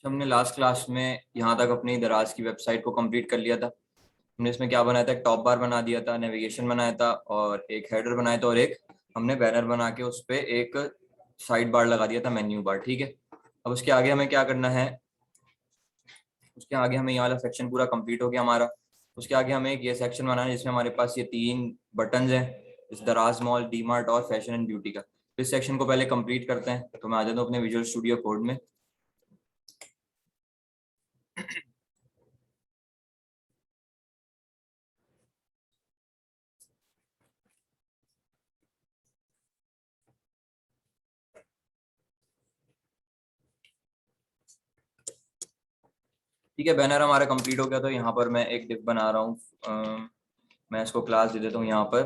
हमने last class में यहाँ तक अपनी दराज की वेबसाइट को कंप्लीट कर लिया था। हमने इसमें क्या बनाया था, एक टॉप बार बना दिया था, नेविगेशन बनाया था और एक हेडर बनाया था और एक हमने बैनर बना के उस पर एक साइड बार लगा दिया था, मेन्यू बार। ठीक है, अब उसके आगे हमें क्या करना है, उसके आगे हमें ये वाला सेक्शन पूरा कंप्लीट हो गया हमारा। उसके आगे हमें एक ये सेक्शन बनाना है जिसमें हमारे पास ये 3 बटन हैं, इस दराज मॉल, डी मार्ट और फैशन एंड ब्यूटी का। इस सेक्शन को पहले कंप्लीट करते हैं। तो मैं आ जाता हूँ अपने विजुअल स्टूडियो कोड में। ठीक है, बैनर हमारा कंप्लीट हो गया। तो यहाँ पर मैं एक डिव बना रहा हूँ। मैं इसको क्लास दे देता हूँ यहाँ पर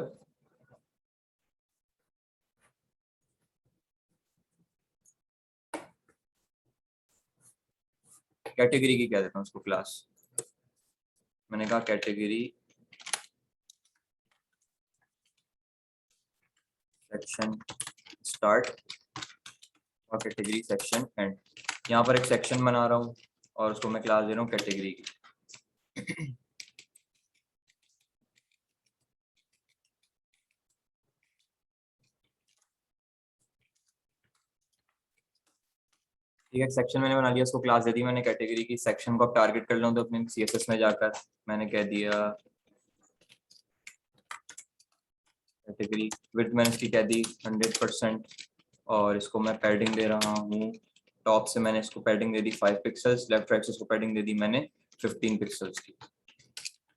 कैटेगरी की, कह देता हूँ इसको क्लास। मैंने कहा कैटेगरी सेक्शन स्टार्ट और कैटेगरी सेक्शन एंड। यहाँ पर एक सेक्शन बना रहा हूँ और उसको मैं क्लास दे रहा हूँ कैटेगरी की। ठीक है, सेक्शन मैंने बना लिया, उसको क्लास दे दी मैंने कैटेगरी की। सेक्शन को अब टारगेट कर लूँ तो अपने CSS में जाकर मैंने कह दिया कैटेगरी विड्थ, मैंने इसकी कह दी 100% और इसको मैं पैडिंग दे रहा हूँ। टॉप से मैंने इसको पैडिंग दे दी 5 पिक्सल्स, लेफ्ट राइट से इसको पैडिंग दे दी मैंने 15 पिक्सल्स की।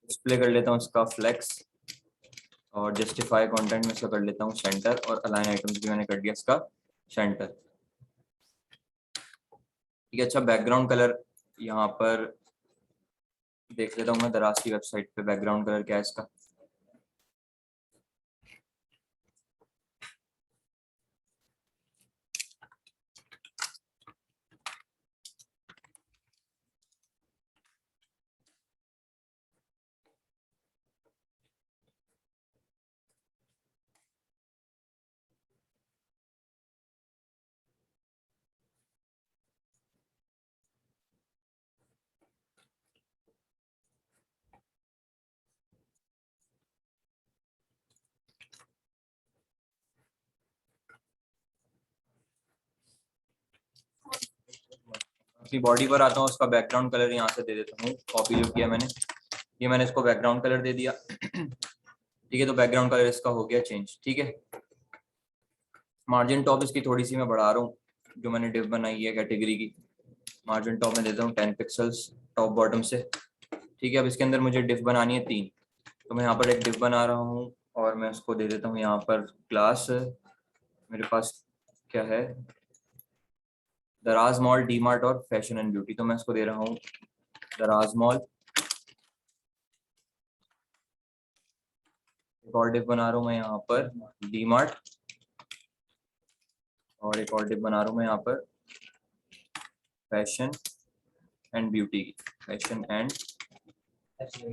डिस्प्ले कर लेता हूँ इसका फ्लेक्स और जस्टिफाई कंटेंट में इसका कर लेता हूँ सेंटर और अलाइन आइटम्स भी मैंने कर दिया इसका सेंटर। ठीक है, अच्छा बैकग्राउंड कलर यहाँ पर देख लेता हूँ मैं दराज की वेबसाइट पे बैकग्राउंड कलर क्या है इसका। अपनी बॉडी पर आता हूँ, उसका बैकग्राउंड कलर यहाँ से दे देता हूँ, कॉपी जो किया मैंने, ये मैंने इसको बैकग्राउंड कलर दे दिया। ठीक है, तो बैकग्राउंड कलर इसका हो गया चेंज। ठीक है, मार्जिन टॉप इसकी थोड़ी सी मैं बढ़ा रहा हूँ, जो मैंने डिव बनाई है कैटेगरी की। मार्जिन टॉप में देता हूँ 10 पिक्सल्स टॉप बॉटम से। ठीक है, अब इसके अंदर मुझे डिव बनानी है 3, तो मैं यहाँ पर एक डिव बना रहा हूँ और मैं उसको दे देता हूँ यहाँ पर क्लास। मेरे पास क्या है, दराज मॉल, डी मार्ट और फैशन एंड ब्यूटी। तो मैं इसको दे रहा हूँ दराज मॉल। एक और डिव बना रहा हूँ मैं यहाँ पर डी मार्ट और एक और डिव बना रहा हूँ मैं यहाँ पर फैशन एंड ब्यूटी की। Fashion and fashion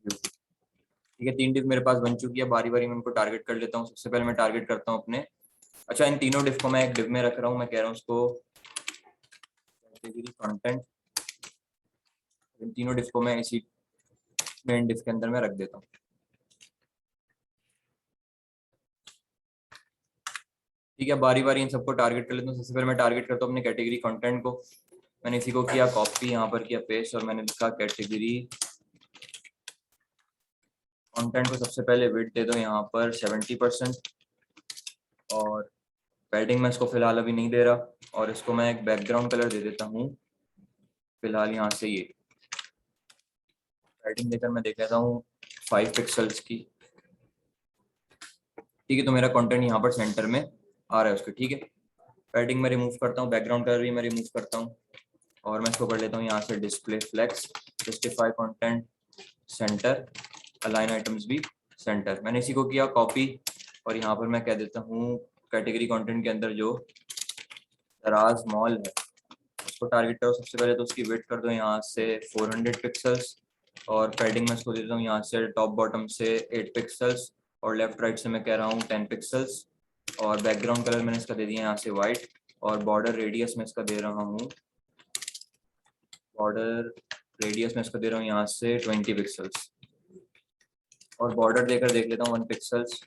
beauty. ठीक है, 3 डिव मेरे पास बन चुकी है। बारी बारी मैं उनको टारगेट कर लेता हूँ। सबसे पहले मैं टारगेट करता हूँ अपने, अच्छा इन तीनों डिव को मैं एक डिव में रख रहा हूँ। मैं कह रहा हूँ उसको कैटेगरी कंटेंट। इन तीनों डिव को मैं इसी मेन डिव के अंदर में रख देता हूँ। ठीक है, बारी बारी इन सबको टारगेट कर लेता हूँ। सबसे पहले मैं टारगेट करता हूँ अपने कैटेगरी कंटेंट को। मैंने इसी को किया कॉपी, यहाँ पर किया पेस्ट और मैंने लिखा कैटेगरी कंटेंट को सबसे पहले विड्थ दे दो यहाँ पर 70% और पैडिंग मैं इसको फिलहाल अभी नहीं दे रहा और इसको मैं एक बैकग्राउंड कलर दे देता हूँ फिलहाल यहाँ से। ये पैडिंग देकर मैं देख लेता हूँ 5 पिक्सल्स की। ठीक है, तो मेरा कंटेंट यहाँ पर सेंटर में आ रहा है उसके। ठीक है, पैडिंग मैं रिमूव करता हूँ, बैकग्राउंड कलर भी मैं रिमूव करता हूँ और मैं इसको कर लेता हूँ यहाँ से display flex, justify content center, align items भी सेंटर। मैंने इसी को किया कॉपी और यहाँ पर मैं कह देता हूँ कैटेगरी कंटेंट के अंदर जो दराज मॉल है उसको टारगेट करो। सबसे पहले तो उसकी वेट कर दो यहाँ से 400 पिक्सल्स और पैडिंग में इसको देता हूँ यहाँ से टॉप बॉटम से 8 पिक्सल्स और लेफ्ट राइट से मैं कह रहा हूँ 10 पिक्सल्स। और बैकग्राउंड कलर मैंने इसका दे दिया यहाँ से वाइट, और बॉर्डर रेडियस में इसका दे रहा हूँ, बॉर्डर रेडियस में इसका दे रहा हूँ यहाँ से 20 पिक्सल्स, और बॉर्डर देकर देख लेता हूँ 1 पिक्सल्स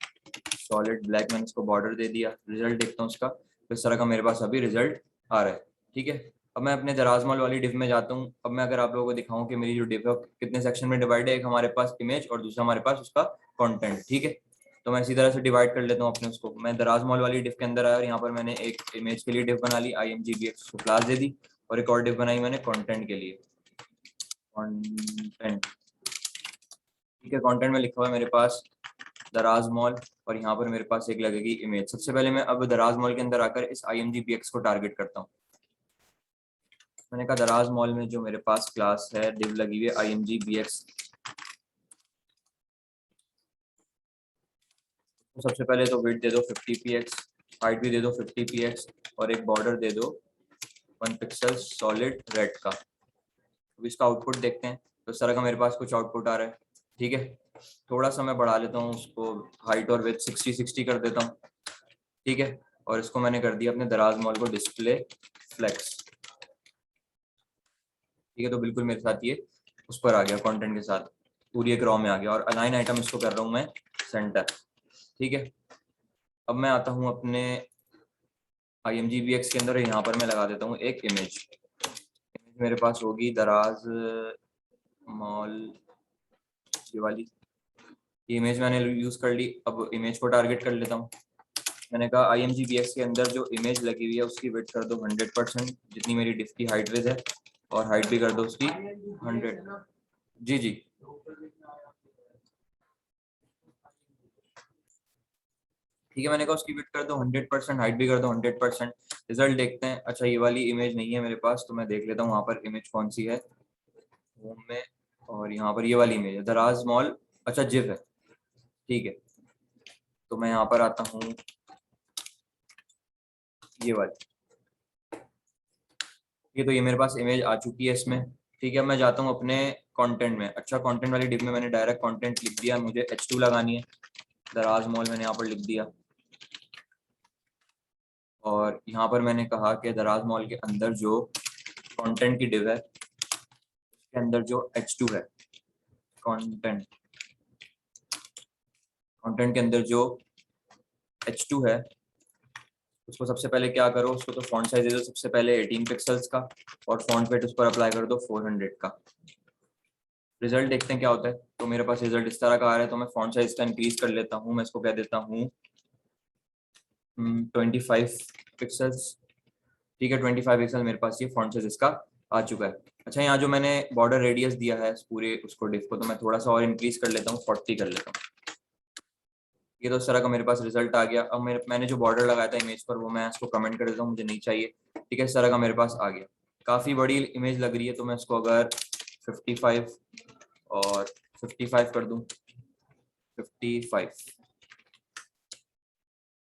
सॉलिड ब्लैक, मैंने इसको बॉर्डर दे दिया। रिजल्ट देखता हूँ उसका, तो इस तरह का मेरे पास अभी रिजल्ट आ रहा है। ठीक है, अब मैं अपने दराजमल वाली डिव में जाता हूँ। अब मैं अगर आप लोगों को दिखाऊं कि मेरी जो डिव है कितने सेक्शन में डिवाइड है, एक हमारे पास इमेज और दूसरा हमारे पास उसका कंटेंट। ठीक है, तो मैं इसी तरह से डिवाइड कर लेता हूँ अपने उसको। मैं दराजमल वाली डिव के अंदर आया और यहाँ पर मैंने एक इमेज के लिए डिव बना ली, IMGBX को क्लास दे दी, और एक और डिव बनाई मैंने कंटेंट के लिए, कंटेंट। ठीक है, कंटेंट में लिखा हुआ है मेरे पास दराज मॉल, और यहाँ पर मेरे पास एक लगेगी इमेज। सबसे पहले मैं अब दराज मॉल के अंदर आकर इस IMGBX को टारगेट करता हूँ। मैंने कहा दराज मॉल में जो मेरे पास क्लास है डिव लगी हुई है IMGBX, तो सबसे पहले तो विड्थ दे दो 50px, हाइट भी दे दो 50px, और एक बॉर्डर दे दो 1 पिक्सल सॉलिड रेड का। अब इसका आउटपुट देखते हैं, तो इस तरह का मेरे पास कुछ आउटपुट आ रहा है। ठीक है, थोड़ा सा मैं बढ़ा लेता हूँ उसको, हाइट और विड्थ 60-60 कर देता हूँ। ठीक है, और इसको मैंने कर दिया अपने दराज मॉल को डिस्प्ले फ्लेक्स। ठीक है, तो बिल्कुल मेरे साथ ये उस पर आ गया कंटेंट के साथ, पूरी एक रॉ में आ गया, और अलाइन आइटम इसको कर रहा हूँ मैं सेंटर। ठीक है, अब मैं आता हूँ अपने IMGBX के अंदर, यहाँ पर मैं लगा देता हूँ एक इमेज। मेरे पास होगी दराज मॉल ये वाली, इमेज मैंने यूज कर ली। अब इमेज को टारगेट कर लेता हूँ। मैंने कहा IMGBX के अंदर जो इमेज लगी हुई है उसकी विड्थ कर दो 100%, जितनी मेरी डिफ की हाइट विड्थ है, और हाइट भी कर दो उसकी 100। जी जी, ठीक है, मैंने कहा उसकी विड्थ कर दो 100%, हाइट भी कर दो 100%। रिजल्ट देखते हैं। अच्छा, ये वाली इमेज नहीं है मेरे पास, तो मैं देख लेता हूँ वहाँ पर इमेज कौन सी है होम में, और यहाँ पर ये वाली इमेज है दराज मॉल। अच्छा, जिप है। ठीक है, तो मैं यहाँ पर आता हूँ ये वाली, ये तो ये मेरे पास इमेज आ चुकी है इसमें। ठीक है, मैं जाता हूँ अपने कंटेंट में। अच्छा, कंटेंट वाली डिप में मैंने डायरेक्ट कंटेंट लिख दिया, मुझे H2 लगानी है, दराज मॉल मैंने यहाँ पर लिख दिया, और यहाँ पर मैंने कहा कि दराज मॉल के अंदर जो कंटेंट की डिव है उसके अंदर जो H2 है, कंटेंट कंटेंट के अंदर जो H2 है उसको सबसे पहले क्या करो, उसको तो फॉन्ट साइज दे दो सबसे पहले 18 पिक्सल्स का, और फॉन्ट वेट उस पर अप्लाई कर दो 400 का। रिजल्ट देखते हैं क्या होता है। तो मेरे पास रिजल्ट इस तरह का आ रहा है, तो मैं फॉन्ट साइज का इंक्रीज कर लेता हूँ। मैं इसको कह देता हूँ 25 पिक्सल्स। ठीक है, 25 पिक्सल मेरे पास ये फॉन्ट साइज इसका आ चुका है। अच्छा, यहाँ जो मैंने बॉर्डर रेडियस दिया है पूरे उसको डिफ को, तो मैं थोड़ा सा और इंक्रीज कर लेता हूँ, 40 कर लेता हूँ। ये तो इस तरह का मेरे पास रिजल्ट आ गया। अब मैंने जो बॉर्डर लगाया था इमेज पर वो मैं इसको कमेंट कर देता हूँ, मुझे नहीं चाहिए। ठीक है, इस तरह का मेरे पास आ गया। काफ़ी बड़ी इमेज लग रही है, तो मैं इसको अगर 55 और 55 कर दूं, 55।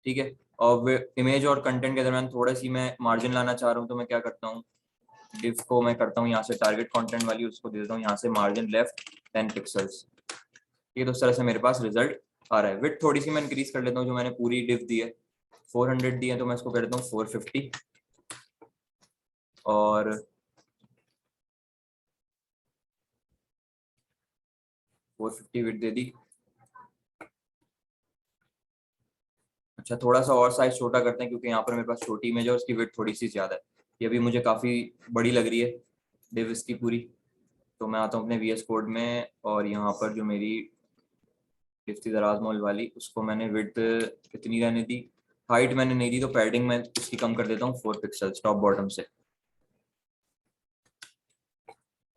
ठीक है, और इमेज और कंटेंट के दरमियान थोड़ा सी मैं मार्जिन लाना चाह रहा हूँ, तो मैं क्या करता हूँ, डिफ को मैं करता हूँ यहाँ से टारगेट कंटेंट वाली, उसको दे देता हूँ यहाँ से मार्जिन लेफ्ट 10 पिक्सल्स। ये तो इस तरह से मेरे पास रिजल्ट आ रहा है। विड्थ थोड़ी सी मैं इंक्रीज कर लेता हूँ, जो मैंने पूरी डिफ दी है 400 दी है, तो मैं इसको कर देता हूँ 450, और 450 विड्थ दे दी। अच्छा, थोड़ा सा और साइज छोटा करते हैं, क्योंकि यहाँ पर मेरे पास छोटी इमेज है, उसकी विड्थ थोड़ी सी ज्यादा है। ये भी मुझे काफी बड़ी लग रही है डिव इसकी पूरी। तो मैं आता हूँ अपने VS कोड में, और यहाँ पर जो मेरी डिव थी दराज मॉल वाली, उसको मैंने विड्थ कितनी रहने दी, हाइट मैंने नहीं दी, तो पैडिंग मैं इसकी कम कर देता हूँ 4 पिक्सल्स टॉप बॉटम से,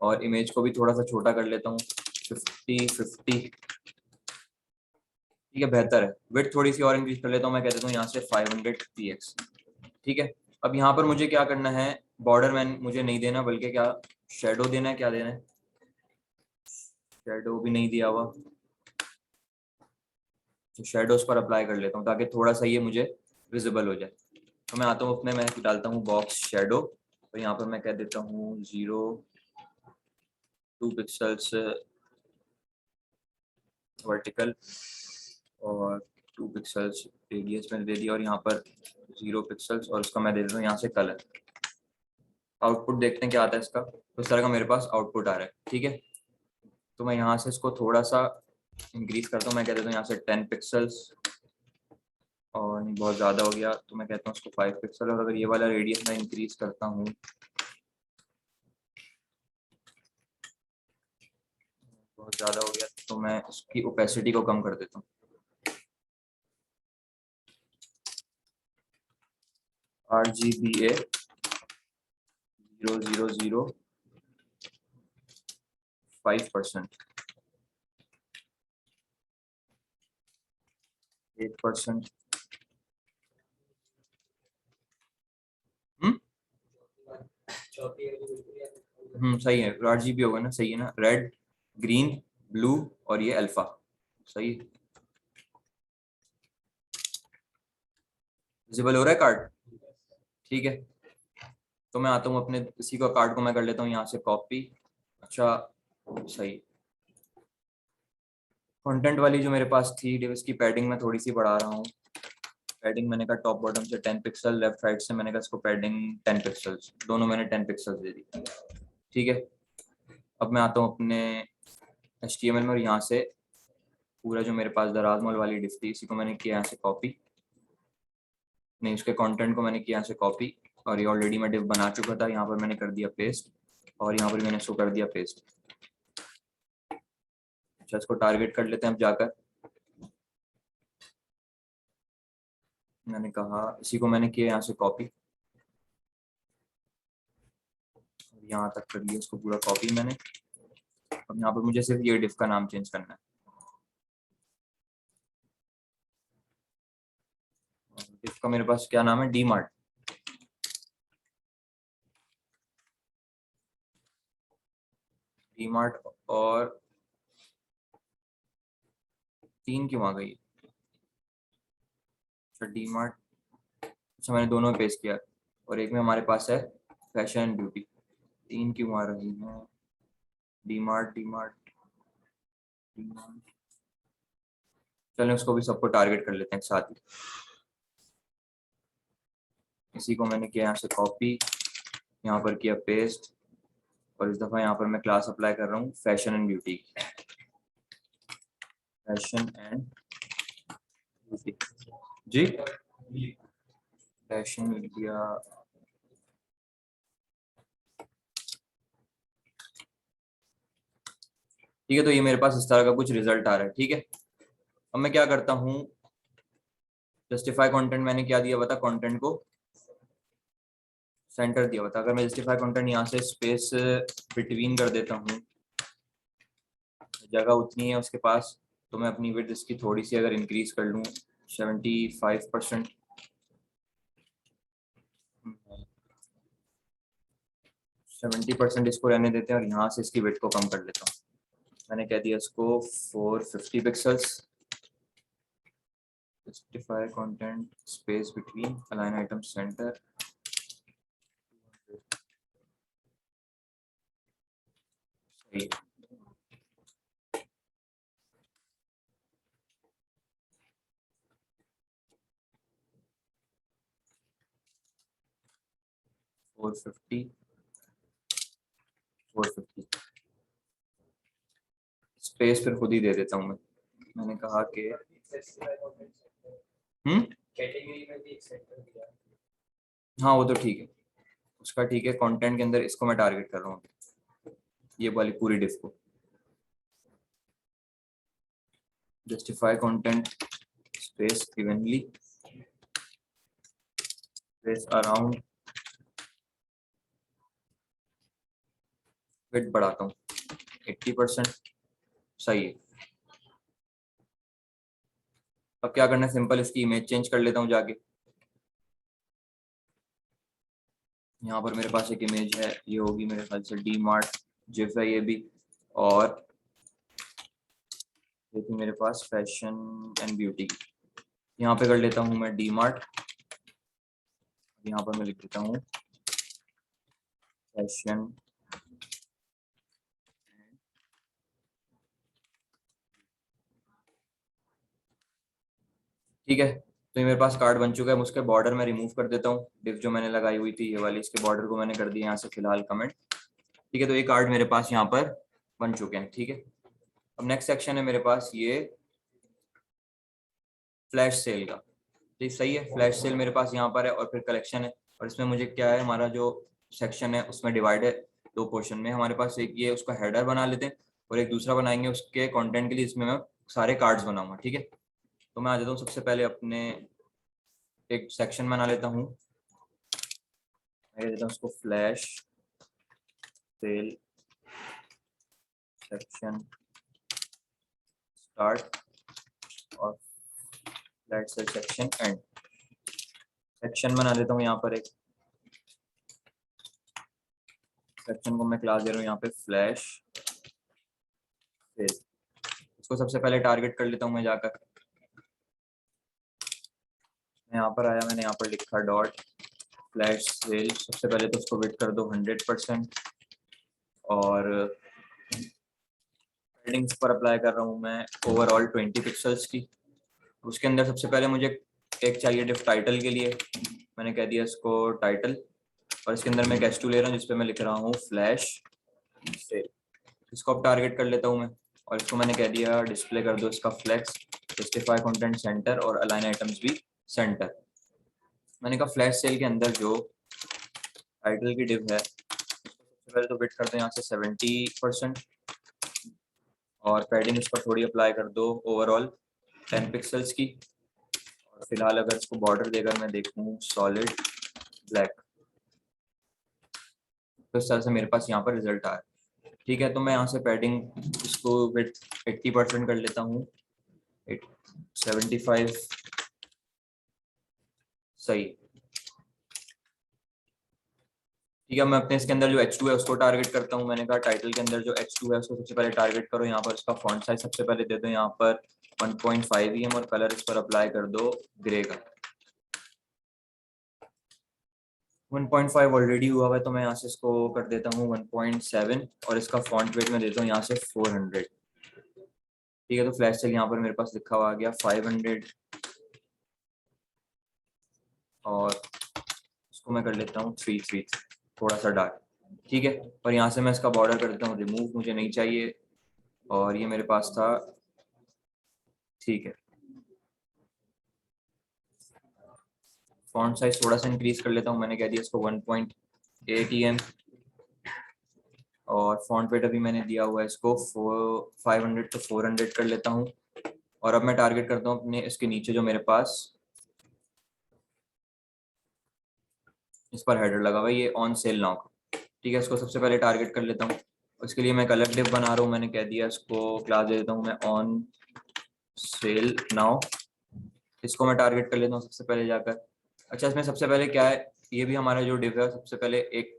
और इमेज को भी थोड़ा सा छोटा कर लेता हूँ 50-50। ठीक है, बेहतर है। विड्थ थोड़ी सी और इंक्रीज कर लेता हूँ, मैं कह देता हूँ यहाँ से 500px। ठीक है, अब यहाँ पर मुझे क्या करना है, बॉर्डर मैन मुझे नहीं देना, बल्कि क्या शेडो देना है, क्या देना है, शेडो भी नहीं दिया हुआ, तो शेडोज पर अप्लाई कर लेता हूँ ताकि थोड़ा सा ये मुझे विजिबल हो जाए। तो मैं आता हूँ अपने, मैं डालता हूँ बॉक्स शेडो, तो यहाँ पर मैं कह देता हूँ 0.2 पिक्सल्स वर्टिकल, और 2 पिक्सल्स रेडियस में दे दिया और यहाँ पर 0 पिक्सल्स और उसका मैं दे देता हूँ यहाँ से कलर। आउटपुट देखते हैं क्या आता है इसका। तो इस तरह का मेरे पास आउटपुट आ रहा है, ठीक है। तो मैं यहाँ से इसको थोड़ा सा इंक्रीज करता हूँ, मैं कह देता हूँ यहाँ से 10 पिक्सल्स, और नहीं बहुत ज़्यादा हो गया तो मैं कहता हूँ उसको 5 पिक्सल। और अगर ये वाला रेडियस मैं इंक्रीज करता हूँ, बहुत ज़्यादा हो गया तो मैं उसकी ओपेसिटी को कम कर देता हूँ। RGBA 0.005%, 8%। सही है, RGB होगा ना, सही है ना, रेड ग्रीन ब्लू और ये अल्फा, सही है। विजिबल हो रहा है कार्ड, ठीक है। तो मैं आता हूँ अपने इसी का कार्ड को मैं कर लेता हूँ यहाँ से कॉपी। अच्छा सही। कंटेंट वाली जो मेरे पास थी डिवाइस की पैडिंग मैं थोड़ी सी बढ़ा रहा हूँ। पैडिंग मैंने कहा टॉप बॉटम से 10 पिक्सल, लेफ्ट राइट से मैंने कहा इसको पैडिंग 10 पिक्सल्स, दोनों मैंने 10 पिक्सल्स दे दी, ठीक है। अब मैं आता हूँ अपने HTML में और यहाँ से पूरा जो मेरे पास दराजमल वाली डिफ थी इसी को मैंने किया यहाँ से कॉपी, नहीं उसके कंटेंट को मैंने किया यहाँ से कॉपी, और ये ऑलरेडी मैं डिफ बना चुका था, यहाँ पर मैंने कर दिया पेस्ट, और यहाँ पर मैंने इसको कर दिया पेस्ट। अच्छा इसको टारगेट कर लेते हैं अब जाकर। मैंने कहा इसी को मैंने किया यहाँ से कॉपी, यहाँ तक कर लिया इसको पूरा कॉपी मैंने। अब यहाँ पर मुझे सिर्फ ये डिफ का नाम चेंज करना है। डिफ का मेरे पास क्या नाम है, डी मार्ट। डी मार्ट, और 3 क्यों आ गई। अच्छा डी मार्ट, अच्छा मैंने दोनों में पेस्ट किया, और एक में हमारे पास है फैशन एंड ब्यूटी। 3 क्यों आ रही हैं, D mart D mart D mart. चलें उसको भी सबको टारगेट कर लेते हैं एक साथ ही। इसी को मैंने किया यहाँ से कॉपी, यहाँ पर किया पेस्ट, और इस दफ़ा यहाँ पर मैं क्लास अप्लाई कर रहा हूँ fashion and beauty, fashion and beauty जी, फैशन इंडिया। ठीक है, तो ये मेरे पास इस तरह का कुछ रिजल्ट आ रहा है, ठीक है। अब मैं क्या करता हूँ, जस्टिफाई कंटेंट मैंने क्या दिया हुआ था, कंटेंट को सेंटर दिया हुआ था। अगर मैं जस्टिफाई कंटेंट यहाँ से स्पेस बिटवीन कर देता हूँ, जगह उतनी है उसके पास, तो मैं अपनी विड्थ इसकी थोड़ी सी अगर इंक्रीज कर लूँ 75%, 70% इसको रहने देते हैं, और यहाँ से इसकी विड्थ को कम कर लेता हूँ। मैंने कह दिया इसको 450 pixels. Justify content space between align item centre, 450 450 space फिर खुद ही दे देता हूँ मैं। मैंने कहा कि कैटेगरी में भी एक सेक्टर दिया, हाँ वो तो ठीक है, उसका ठीक है। कंटेंट के अंदर इसको मैं टारगेट कर रहा हूँ, ये वाली पूरी डिफ को। Justify content space evenly space around, width बढ़ाता हूँ 80%, सही है। अब क्या करना है, सिंपल इसकी इमेज चेंज कर लेता हूँ जाके। यहाँ पर मेरे पास एक इमेज है, ये होगी मेरे ख्याल से डी मार्ट जिफ है ये भी, और ये थी मेरे पास फैशन एंड ब्यूटी। यहाँ पे कर लेता हूँ मैं डी मार्ट, यहाँ पर मैं लिख देता हूँ फैशन ठीक है, तो ये मेरे पास कार्ड बन चुका है। उसके बॉर्डर में रिमूव कर देता हूँ, डिव जो मैंने लगाई हुई थी ये वाली, इसके बॉर्डर को मैंने कर दिया यहाँ से फिलहाल कमेंट। ठीक है, तो ये कार्ड मेरे पास यहाँ पर बन चुके हैं। ठीक है, अब नेक्स्ट सेक्शन है मेरे पास ये फ्लैश सेल का। तो सही है, फ्लैश सेल मेरे पास यहाँ पर है और फिर कलेक्शन है। और इसमें मुझे क्या है, हमारा जो सेक्शन है उसमें डिवाइड है दो पोर्शन में। हमारे पास एक ये उसका हेडर बना लेते हैं और एक दूसरा बनाएंगे उसके कंटेंट के लिए, इसमें मैं सारे कार्ड्स बनाऊंगा। ठीक है, तो मैं आ जाता हूँ सबसे पहले अपने एक सेक्शन बना लेता हूँ, मैं देता हूँ उसको फ्लैश सेल सेक्शन स्टार्ट और flash sale section and. Section बना लेता हूँ यहाँ पर एक, सेक्शन को मैं क्लास दे रहा हूँ यहाँ पे फ्लैश सेल। इसको सबसे पहले टारगेट कर लेता हूँ मैं जाकर, मैं यहाँ पर आया, मैंने यहाँ पर लिखा डॉट फ्लैश सेल। सबसे पहले तो उसको विड्थ कर दो 100% और हेडिंग्स पर अप्लाई कर रहा हूँ मैं ओवरऑल 20 पिक्सल्स की। उसके अंदर सबसे पहले मुझे एक चाहिए डिफ टाइटल के लिए, मैंने कह दिया इसको टाइटल। और इसके अंदर मैं एक H2 ले रहा हूँ जिसपे मैं लिख रहा हूँ फ्लैश सेल। इसको अब टारगेट कर लेता हूँ मैं और इसको मैंने कह दिया डिस्प्ले कर दो इसका फ्लेक्स, जस्टिफाई कंटेंट सेंटर और अलाइन आइटम्स भी सेंटर। मैंने कहा फ्लैश सेल के अंदर जो टाइटल की डिव है सबसे पहले तो विड्थ कर दो यहाँ से 70% और पैडिंग इस पर थोड़ी अप्लाई कर दो ओवरऑल 10 पिक्सल्स की। और फिलहाल अगर इसको बॉर्डर देकर मैं देखूँ सॉलिड ब्लैक, तो इस तरह से मेरे पास यहाँ पर रिजल्ट आ रहा है। ठीक है, तो मैं यहाँ से पैडिंग इसको विड्थ 80% कर लेता हूँ, 75 सही। ठीक है, मैं अपने इसके अंदर जो H2 है उसको टारगेट करता हूँ। मैंने कहा टाइटल के अंदर जो H2 है उसको सबसे पहले टारगेट करो। यहाँ पर उसका फॉन्ट साइज सबसे पहले दे दो यहाँ पर 1.5 EM और कलर इस पर अप्लाई कर दो ग्रे का। 1.5 ऑलरेडी हुआ है तो मैं यहाँ से इसको कर देता हूँ 1.7 और इसका फॉन्ट वेट में देता हूँ यहाँ से 400। ठीक है, तो फ्लैश सेल यहाँ पर मेरे पास लिखा हुआ आ गया 500 और इसको मैं कर लेता हूँ 3 थोड़ा सा डार्क। ठीक है, और यहाँ से मैं इसका बॉर्डर कर देता हूँ रिमूव, मुझे नहीं चाहिए और ये मेरे पास था। ठीक है, फॉन्ट साइज थोड़ा सा इंक्रीज कर लेता हूँ, मैंने कह दिया इसको 1.8 EM और फॉन्ट वेट अभी मैंने दिया हुआ है इसको 500 तो 400 कर लेता हूँ। और अब मैं टारगेट करता हूँ अपने इसके नीचे जो मेरे पास इस पर हेडर लगा हुआ है ये ऑन सेल नाउ का। ठीक है, इसको सबसे पहले टारगेट कर लेता हूँ। उसके लिए मैं कलर डिव बना रहा हूँ, मैंने कह दिया इसको क्लास दे देता हूँ मैं ऑन सेल नाउ। इसको मैं टारगेट कर लेता हूँ सबसे पहले जाकर। अच्छा, इसमें सबसे पहले क्या है, ये भी हमारा जो डिव है सबसे पहले एक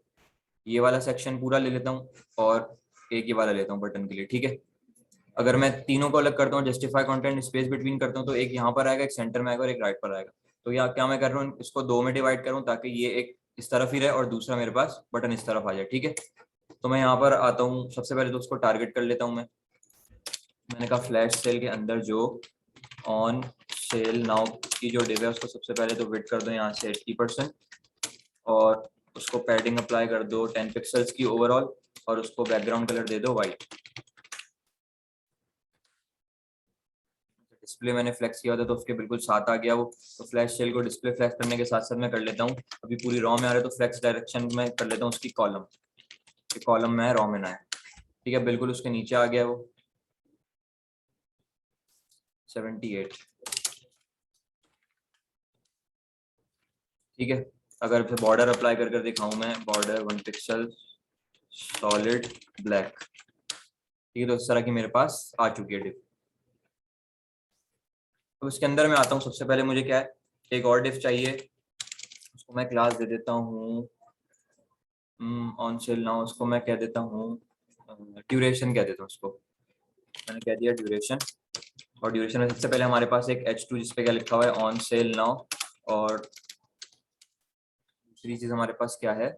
ये वाला सेक्शन पूरा ले लेता हूँ और एक ये वाला लेता हूँ बटन के लिए। ठीक है, अगर मैं तीनों को अलग करता हूँ जस्टिफाई कंटेंट स्पेस बिटवीन करता हूँ तो एक यहाँ पर आएगा, एक सेंटर में आएगा और एक राइट पर आएगा। तो यहाँ क्या मैं कर रहा हूँ, इसको दो में डिवाइड करूँ ताकि ये एक इस तरफ ही रहे और दूसरा मेरे पास बटन इस तरफ आ जाए। ठीक है, तो मैं यहाँ पर आता हूँ, सबसे पहले तो उसको टारगेट कर लेता हूँ मैंने कहा फ्लैश सेल के अंदर जो ऑन सेल नाउ की जो डिव है उसको सबसे पहले तो विड्थ कर दो यहाँ से 80% और उसको पैडिंग अप्लाई कर दो 10 पिक्सल्स की ओवरऑल और उसको बैकग्राउंड कलर दे दो वाइट। डिस्प्ले मैंने फ्लेक्स किया था तो उसके बिल्कुल साथ आ गया वो। तो फ्लैश सेल को डिस्प्ले फ्लेक्स करने के साथ साथ मैं कर लेता हूँ, अभी पूरी रॉ में आ रहा है तो फ्लेक्स डायरेक्शन में कर लेता हूँ उसकी कॉलम, कॉलम में है रॉ में ना है। ठीक है, बिल्कुल उसके नीचे आ गया वो 78। ठीक है, अगर फिर बॉर्डर अप्लाई कर कर दिखाऊं मैं, बॉर्डर 1 पिक्सल सॉलिड ब्लैक। ठीक है, तो इस तरह की मेरे पास आ चुकी है डिव। तो इसके अंदर मैं आता हूँ, सबसे पहले मुझे क्या है एक और डिव चाहिए, उसको मैं क्लास दे देता हूँ ऑन सेल नाउ। उसको मैं कह देता हूँ ड्यूरेशन कह देता हूँ उसको, मैंने कह दिया ड्यूरेशन। और ड्यूरेशन में सबसे पहले हमारे पास एक H2 जिसपे क्या लिखा हुआ है ऑन सेल नाउ और दूसरी चीज हमारे पास क्या है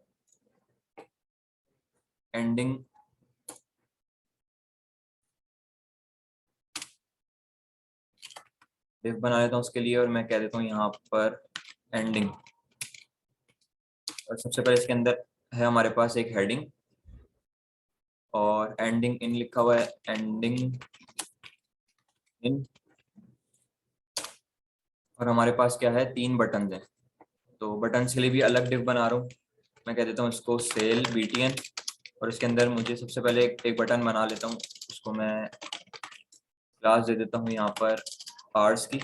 एंडिंग डिव बना लेता हूँ उसके लिए, और मैं कह देता हूँ यहाँ पर एंडिंग। और सबसे पहले इसके अंदर है हमारे पास एक हेडिंग, और एंडिंग इन लिखा हुआ है, एंडिंग इन। और हमारे पास क्या है, 3 बटन है, तो बटन के लिए भी अलग डिव बना रहा हूँ। मैं कह देता हूँ इसको सेल BTN, और इसके अंदर मुझे सबसे पहले एक बटन बना लेता हूँ, उसको मैं क्लास दे देता हूँ यहाँ पर आर्ट्स की,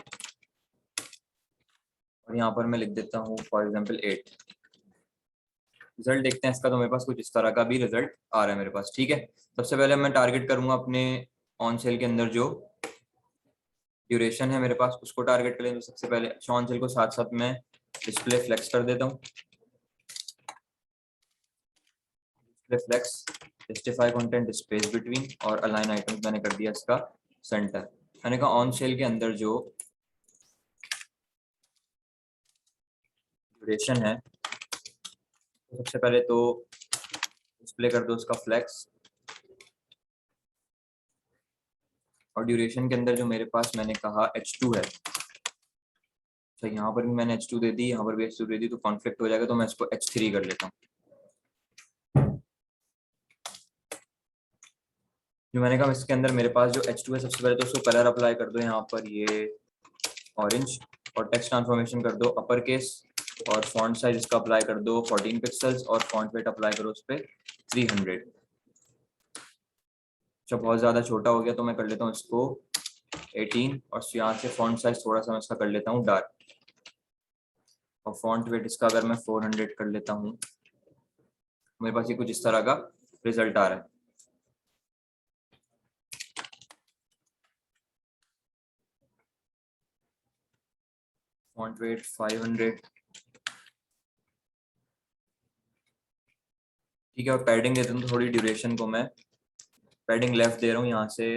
और यहाँ पर मैं लिख देता हूँ फॉर एग्जांपल 8। रिजल्ट देखते हैं इसका, तो मेरे पास कुछ इस तरह का भी रिजल्ट आ रहा है मेरे पास। ठीक है, सबसे पहले मैं टारगेट करूंगा अपने ऑन सेल के अंदर जो ड्यूरेशन है मेरे पास, उसको टारगेट करें। तो सबसे पहले ऑन सेल को साथ साथ मैं डिस्प्ले फ्लेक्स कर देता हूँ। Display flex, justify content space between, और अलाइन आइटम्स मैंने कर दिया इसका सेंटर। मैंने कहा ऑन सेल के अंदर जो ड्यूरेशन है, तो सबसे पहले तो डिस्प्ले कर दो उसका फ्लेक्स, और ड्यूरेशन के अंदर जो मेरे पास मैंने कहा H2 है, तो यहाँ पर भी मैंने H2 दे दी, यहाँ पर भी H2 दे दी, तो कॉन्फ्लिक्ट हो जाएगा, तो मैं इसको H3 कर लेता हूँ। जो मैंने कहा इसके अंदर मेरे पास जो H2 है, सबसे पहले तो उसको कलर अप्लाई कर दो यहाँ पर ये ऑरेंज, और टेक्स्ट ट्रांसफॉर्मेशन कर दो अपर केस, और फॉन्ट साइज इसका अप्लाई कर दो 14 पिक्सल्स, और फॉन्ट वेट अप्लाई करो उस पर 300। जब बहुत ज़्यादा छोटा हो गया तो मैं कर लेता हूँ इसको 18, और यहाँ से फॉन्ट साइज थोड़ा सा मैं इसका कर लेता हूँ डार्क, और फॉन्ट वेट इसका अगर मैं 400 कर लेता हूँ, मेरे पास ये कुछ इस तरह का रिजल्ट आ रहा है। Font weight 500। ठीक है, और पैडिंग देता हूँ थोड़ी, ड्यूरेशन को मैं पैडिंग लेफ्ट दे रहा हूँ यहाँ से,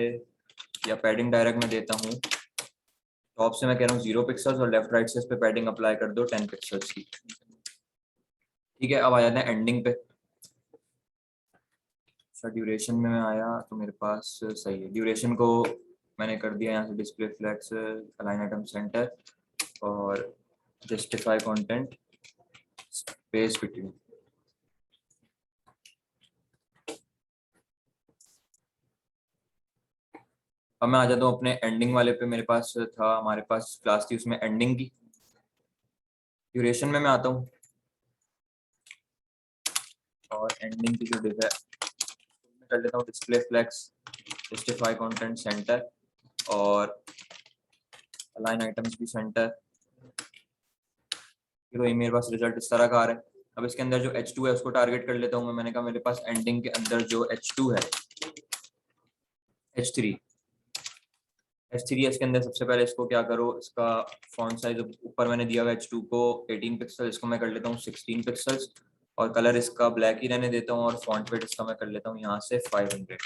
या पैडिंग डायरेक्ट में देता हूँ टॉप से, मैं कह रहा हूँ 0 पिक्सल्स, और लेफ्ट राइट से इस पे पैडिंग अप्लाई कर दो 10 पिक्सल्स की। ठीक है, अब आ जाते हैं एंडिंग पे। अच्छा, ड्यूरेशन में मैं आया तो मेरे पास सही है, ड्यूरेशन को मैंने कर दिया यहाँ से display flex, align item center, और जस्टिफाई कंटेंट स्पेस बिटवीन। अब मैं आ जाता हूँ अपने एंडिंग वाले पे। मेरे पास था, हमारे पास क्लास थी उसमें एंडिंग की। ड्यूरेशन में मैं आता हूँ, और एंडिंग की जो डिव है मैं कर लेता हूँ display flex, justify content center, और अलाइन आइटम्स भी सेंटर। फिर वही मेरे पास रिजल्ट इस तरह का आ रहा है। अब इसके अंदर जो H2 है उसको टारगेट कर लेता हूँ मैं। मैंने कहा मेरे पास एंडिंग के अंदर जो H2 है, H3, H3 है इसके अंदर। सबसे पहले इसको क्या करो, इसका फॉन्ट साइज ऊपर मैंने दिया हुआ H2 को 18 पिक्सल, इसको मैं कर लेता हूँ 16 पिक्सल्स, और कलर इसका ब्लैक ही रहने देता हूँ, और फॉन्ट वेट इसका मैं कर लेता हूँ यहाँ से 500।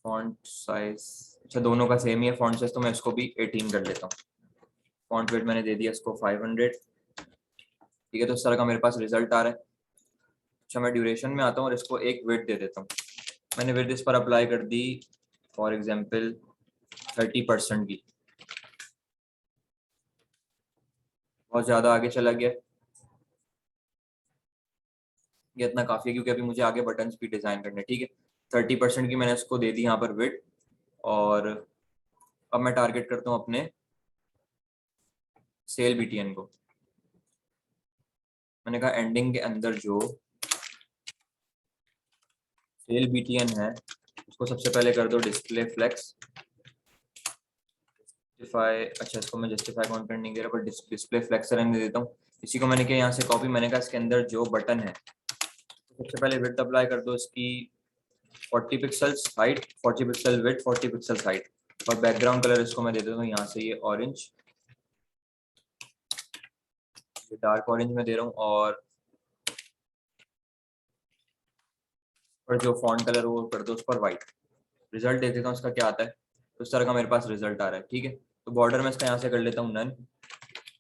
फॉन्ट साइज, अच्छा दोनों का सेम ही है फॉन्ट साइज, तो मैं इसको भी 18 कर लेता हूँ। फॉन्ट वेट मैंने दे दिया इसको 500। ठीक है, तो इस तरह का मेरे पास रिजल्ट आ रहा है। अच्छा, मैं ड्यूरेशन में आता हूँ और इसको एक वेट दे देता हूँ। मैंने वेट इस पर अप्लाई कर दी फॉर एग्जाम्पल 30% की। बहुत ज़्यादा आगे चला गया, ये इतना काफ़ी है क्योंकि अभी मुझे आगे बटन्स भी डिज़ाइन करने। ठीक है, 30% की मैंने इसको दे दी यहाँ पर वेट, और अब मैं टारगेट करता हूँ अपने सेल BTN को। मैंने कहा एंडिंग के अंदर जो सेल BTN है उसको सबसे पहले कर दो डिस्प्ले फ्लेक्स, जस्टिफाई, अच्छा इसको मैं जस्टिफाई कंटेंट नहीं दे रहा, पर डिस्प्ले फ्लेक्स रहने देता हूँ। इसी को मैंने किया यहाँ से कॉपी। मैंने कहा इसके अंदर जो बटन है तो सबसे पहले विड्थ अप्लाई कर दो इसकी 40 pixels height, 40 pixel width, 40 pixels height, और बैकग्राउंड कलर इसको मैं दे देता हूँ यहाँ से ये ऑरेंज, ये डार्क ऑरेंज में दे रहा हूँ, और जो फॉन्ट कलर वो कर दो उस पर वाइट। रिजल्ट देख देता हूँ उसका क्या आता है। तो इस तरह का मेरे पास रिजल्ट आ रहा है। ठीक है, तो बॉर्डर में इसका यहाँ से कर लेता हूँ नन,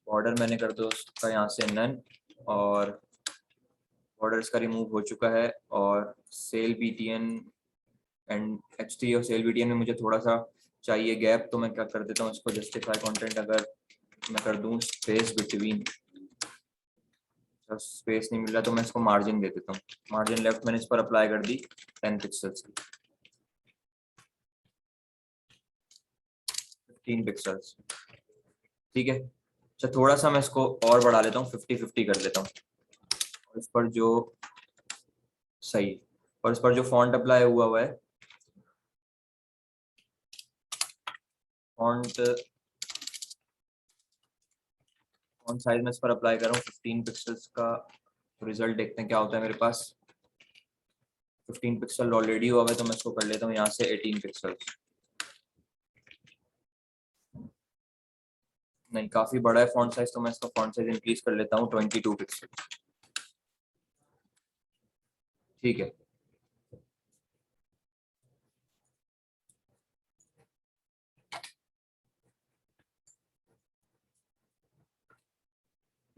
बॉर्डर मैंने कर दो उसका यहाँ से नन, और बॉर्डर इसका रिमूव हो चुका है, और सेल BTN एंड H3 और CLBTN में मुझे थोड़ा सा चाहिए गैप, तो मैं क्या कर देता हूँ, इसको जस्टिफाई कंटेंट अगर मैं कर दूँ स्पेस बिटवीन, स्पेस नहीं मिल रहा तो मैं इसको मार्जिन दे देता हूँ। मार्जिन लेफ्ट मैंने इस पर अप्लाई कर दी 10 पिक्सल्स की, 15 पिक्सल्स, ठीक है। अच्छा थोड़ा सा मैं इसको और बढ़ा लेता हूँ, 50-50 कर लेता हूँ, और इस पर जो सही, और इस पर जो फॉन्ट अप्लाई हुआ है, फॉन्ट साइज में इस पर अप्लाई कर रहा हूँ 15 पिक्सल्स का। रिजल्ट देखते हैं क्या होता है मेरे पास। 15 पिक्सल ऑलरेडी हुआ है तो मैं इसको कर लेता हूँ यहाँ से 18 पिक्सल। नहीं, काफी बड़ा है फॉन्ट साइज, तो मैं इसका फॉन्ट साइज इंक्रीज कर लेता हूँ 22 पिक्सल, ठीक है।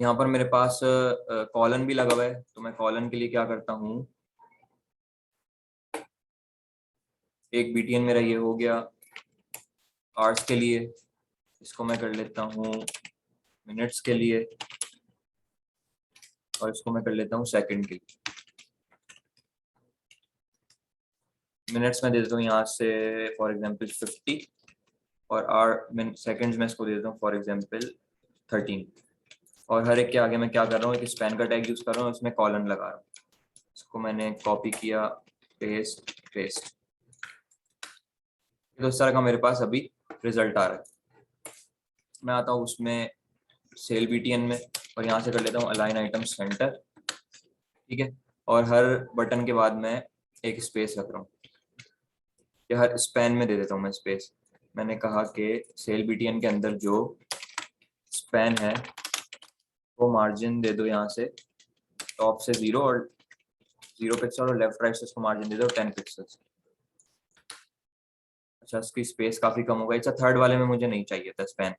यहाँ पर मेरे पास कॉलन भी लगा हुआ है, तो मैं कॉलन के लिए क्या करता हूँ, एक BTN मेरा ये हो गया आवर्स के लिए, इसको मैं कर लेता हूँ मिनट्स के लिए, और इसको मैं कर लेता हूँ सेकंड के लिए। मिनट्स में दे देता हूँ यहाँ से फॉर एग्जांपल 50, और आर सेकंड्स में इसको दे देता हूँ फॉर एग्जांपल 13। और हर एक के आगे मैं क्या कर रहा हूँ, एक स्पैन का टैग यूज कर रहा हूँ, उसमें कॉलन लगा रहा हूँ। इसको मैंने कॉपी किया, पेस्ट पेस्ट, तो इस तरह का मेरे पास अभी रिजल्ट आ रहा है। मैं आता हूँ उसमें सेल BTN में, और यहाँ से कर लेता हूँ अलाइन आइटम सेंटर, ठीक है। और हर बटन के बाद मैं एक स्पेस रख रहा हूँ, या हर स्पैन में दे देता हूँ मैं स्पेस। मैंने कहा कि सेल BTN के अंदर जो स्पैन है वो मार्जिन दे दो यहाँ से टॉप से 0 और 0 पिक्सल, और लेफ्ट राइट से उसको मार्जिन दे दो 10 पिक्सल्स। अच्छा इसकी स्पेस काफी कम हो गई। अच्छा थर्ड वाले में मुझे नहीं चाहिए था स्पैन,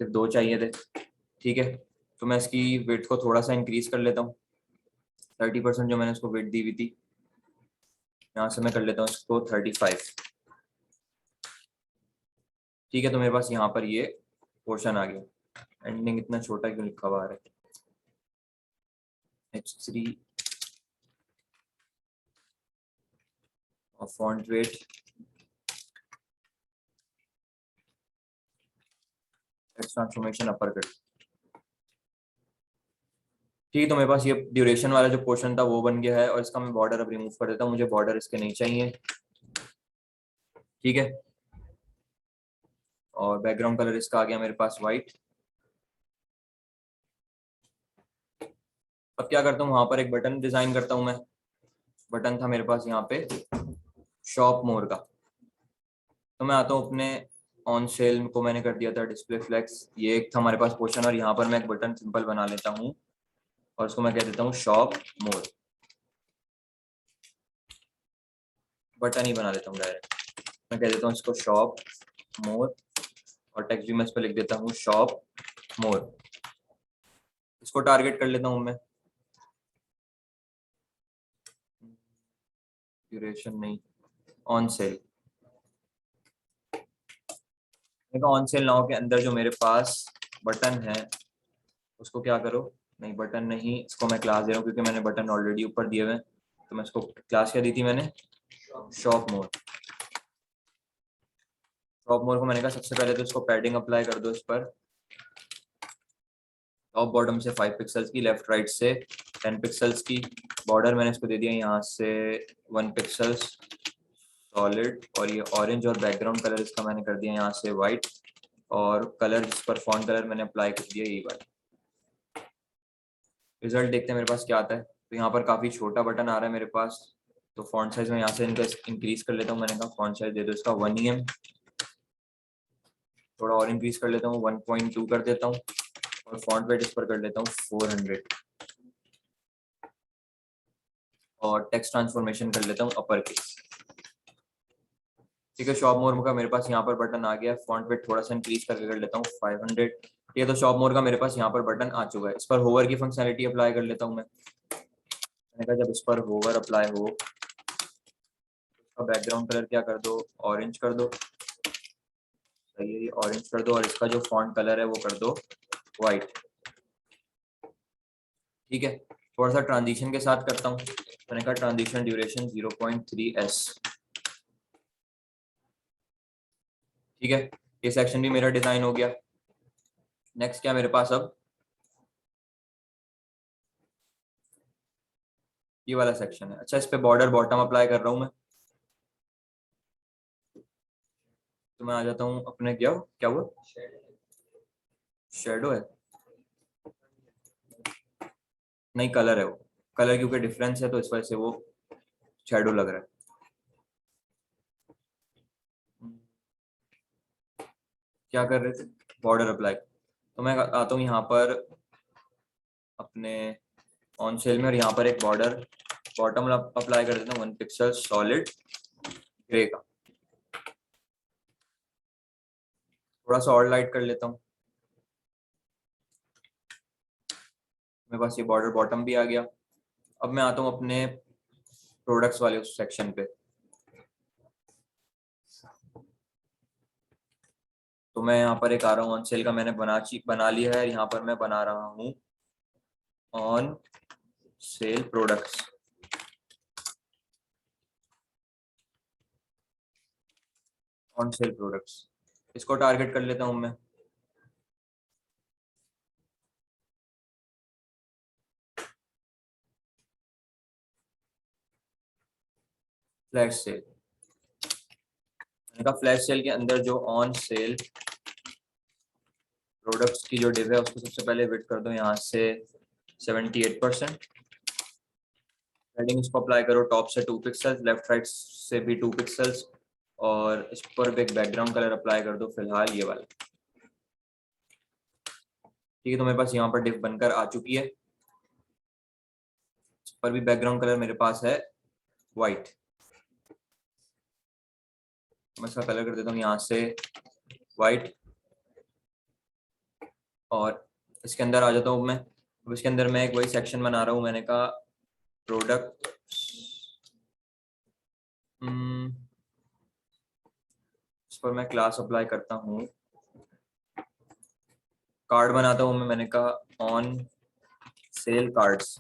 सिर्फ 2 चाहिए थे, ठीक है। तो मैं इसकी विड्थ को थोड़ा सा इंक्रीज कर लेता हूँ, 30% जो मैंने उसको विड्थ दी हुई थी, यहाँ से मैं कर लेता हूँ इसको 35, ठीक है। तो मेरे पास यहाँ पर ये पोर्शन आ गया। एंडिंग इतना छोटा क्यों लिखा हुआ है, H3 और फॉन्ट वेट टेक्स्ट ट्रांसफॉर्मेशन अपर कर, ठीक है। तो मेरे पास ये ड्यूरेशन वाला जो पोर्शन था वो बन गया है, और इसका मैं बॉर्डर अब रिमूव कर देता हूँ, मुझे बॉर्डर इसके नहीं चाहिए, ठीक है। और बैकग्राउंड कलर इसका आ गया मेरे पास वाइट। अब क्या करता हूँ, वहां पर एक बटन डिजाइन करता हूँ मैं। बटन था मेरे पास यहाँ पे शॉप मोर का, तो मैं आता हूँ अपने ऑन सेल को मैंने कर दिया था डिस्प्ले फ्लेक्स, ये एक था हमारे पास पोर्शन, और यहाँ पर मैं एक बटन सिंपल बना लेता हूँ, और उसको मैं कह देता हूँ शॉप मोर, बटन ही बना देता हूँ डायरेक्ट। मैं कह देता हूँ इसको शॉप मोर, और टेक्स्ट भी मैं इस पर लिख देता हूँ शॉप मोर। इसको टारगेट कर लेता हूँ मैं, ड्यूरेशन नहीं, ऑन सेल। देखो ऑन सेल नाउ के अंदर जो मेरे पास बटन है उसको क्या करो, नहीं बटन नहीं, इसको मैं क्लास दे रहा हूँ क्योंकि मैंने बटन ऑलरेडी ऊपर दिए हुए हैं, तो मैं इसको क्लास क्या दी थी मैंने, शॉप मोर। शॉप मोर को मैंने कहा सबसे पहले तो इसको पैडिंग अप्लाई कर दो इस पर, टॉप बॉटम से 5 पिक्सल्स की, लेफ्ट राइट से 10 पिक्सल्स की। बॉर्डर मैंने इसको दे दिया यहाँ से 1 पिक्सल्स सॉलिड, और ये ऑरेंज, और बैकग्राउंड कलर इसका मैंने कर दिया यहाँ से वाइट, और कलर जिस पर फॉन्ट कलर मैंने अप्लाई कर दिया यही वाला। रिजल्ट देखते हैं मेरे पास क्या आता है। तो यहाँ पर काफी छोटा बटन आ रहा है मेरे पास, तो फॉन्ट साइज में यहाँ से इनका इंक्रीज कर लेता हूँ। मैंने कहा फॉन्ट साइज दे दो इसका 1 EM, थोड़ा और इंक्रीज कर लेता हूँ 1.2 कर देता हूँ, और फॉन्ट वेट इस पर कर लेता हूँ 400, और टेक्स्ट ट्रांसफॉर्मेशन कर लेता हूँ अपर केस, ठीक है। शॉप मोर का मेरे पास यहाँ पर बटन आ गया, फॉन्ट वेट थोड़ा सा इंक्रीज करके कर लेता हूँ 500, ये तो शॉप मोर का मेरे पास यहाँ पर बटन आ चुका है। इस पर होवर की फंक्शनैलिटी अप्लाई कर लेता हूँ मैंने कहा जब इस पर होवर अप्लाई हो इसका बैकग्राउंड कलर क्या कर दो, ऑरेंज कर दो, सही है, ये ऑरेंज कर दो, और इसका जो फॉन्ट कलर है वो कर दो वाइट। ठीक है, थोड़ा सा ट्रांजिशन के साथ करता हूँ। मैंने कहा ट्रांजिशन ड्यूरेशन 0.3s। ठीक है, ये सेक्शन भी मेरा डिजाइन हो गया। नेक्स्ट क्या मेरे पास, अब ये वाला सेक्शन है। अच्छा, इस पे बॉर्डर बॉटम अप्लाई कर रहा हूँ मैं। तो मैं आ जाता हूँ अपने, क्या क्या हुआ, शेडो है, नहीं कलर है वो, कलर क्योंकि डिफरेंस है तो इस वजह से वो शेडो लग रहा है। क्या कर रहे थे, बॉर्डर अप्लाई। तो मैं आता हूँ यहाँ पर अपने ऑन सेल में, और यहाँ पर एक बॉर्डर बॉटम अप्लाई कर देता हूँ 1 पिक्सल सॉलिड ग्रे का। थोड़ा सा और लाइट कर लेता हूँ। मेरे पास ये बॉर्डर बॉटम भी आ गया। अब मैं आता हूँ अपने प्रोडक्ट्स वाले उस सेक्शन पे। तो मैं यहाँ पर एक आ रहा हूँ, ऑन सेल का मैंने बना लिया है। यहाँ पर मैं बना रहा हूँ on sale products. On sale products, इसको टारगेट कर लेता हूँ मैं। फ्लैश सेल, मैंने कहा फ्लैश सेल के अंदर जो ऑन सेल प्रोडक्ट्स की जो डिव है उसको सबसे पहले विड्थ कर दो यहाँ से 78%। हेडिंग इसको अप्लाई करो टॉप से 2 पिक्सल्स, लेफ्ट राइट से भी 2 पिक्सल्स, और इस पर भी एक बैकग्राउंड कलर अप्लाई कर दो, फिलहाल ये वाला। ठीक है, तो मेरे पास यहाँ पर डिव बनकर आ चुकी है। इस पर भी बैकग्राउंड कलर मेरे पास है वाइट। मैं इसका कलर कर देता हूँ यहाँ से वाइट, और इसके अंदर आ जाता हूँ मैं। अब इसके अंदर मैं एक वही सेक्शन बना रहा हूँ, मैंने कहा प्रोडक्ट, इस पर मैं क्लास अप्लाई करता हूँ, कार्ड बनाता हूँ मैं। मैंने कहा ऑन सेल कार्ड्स।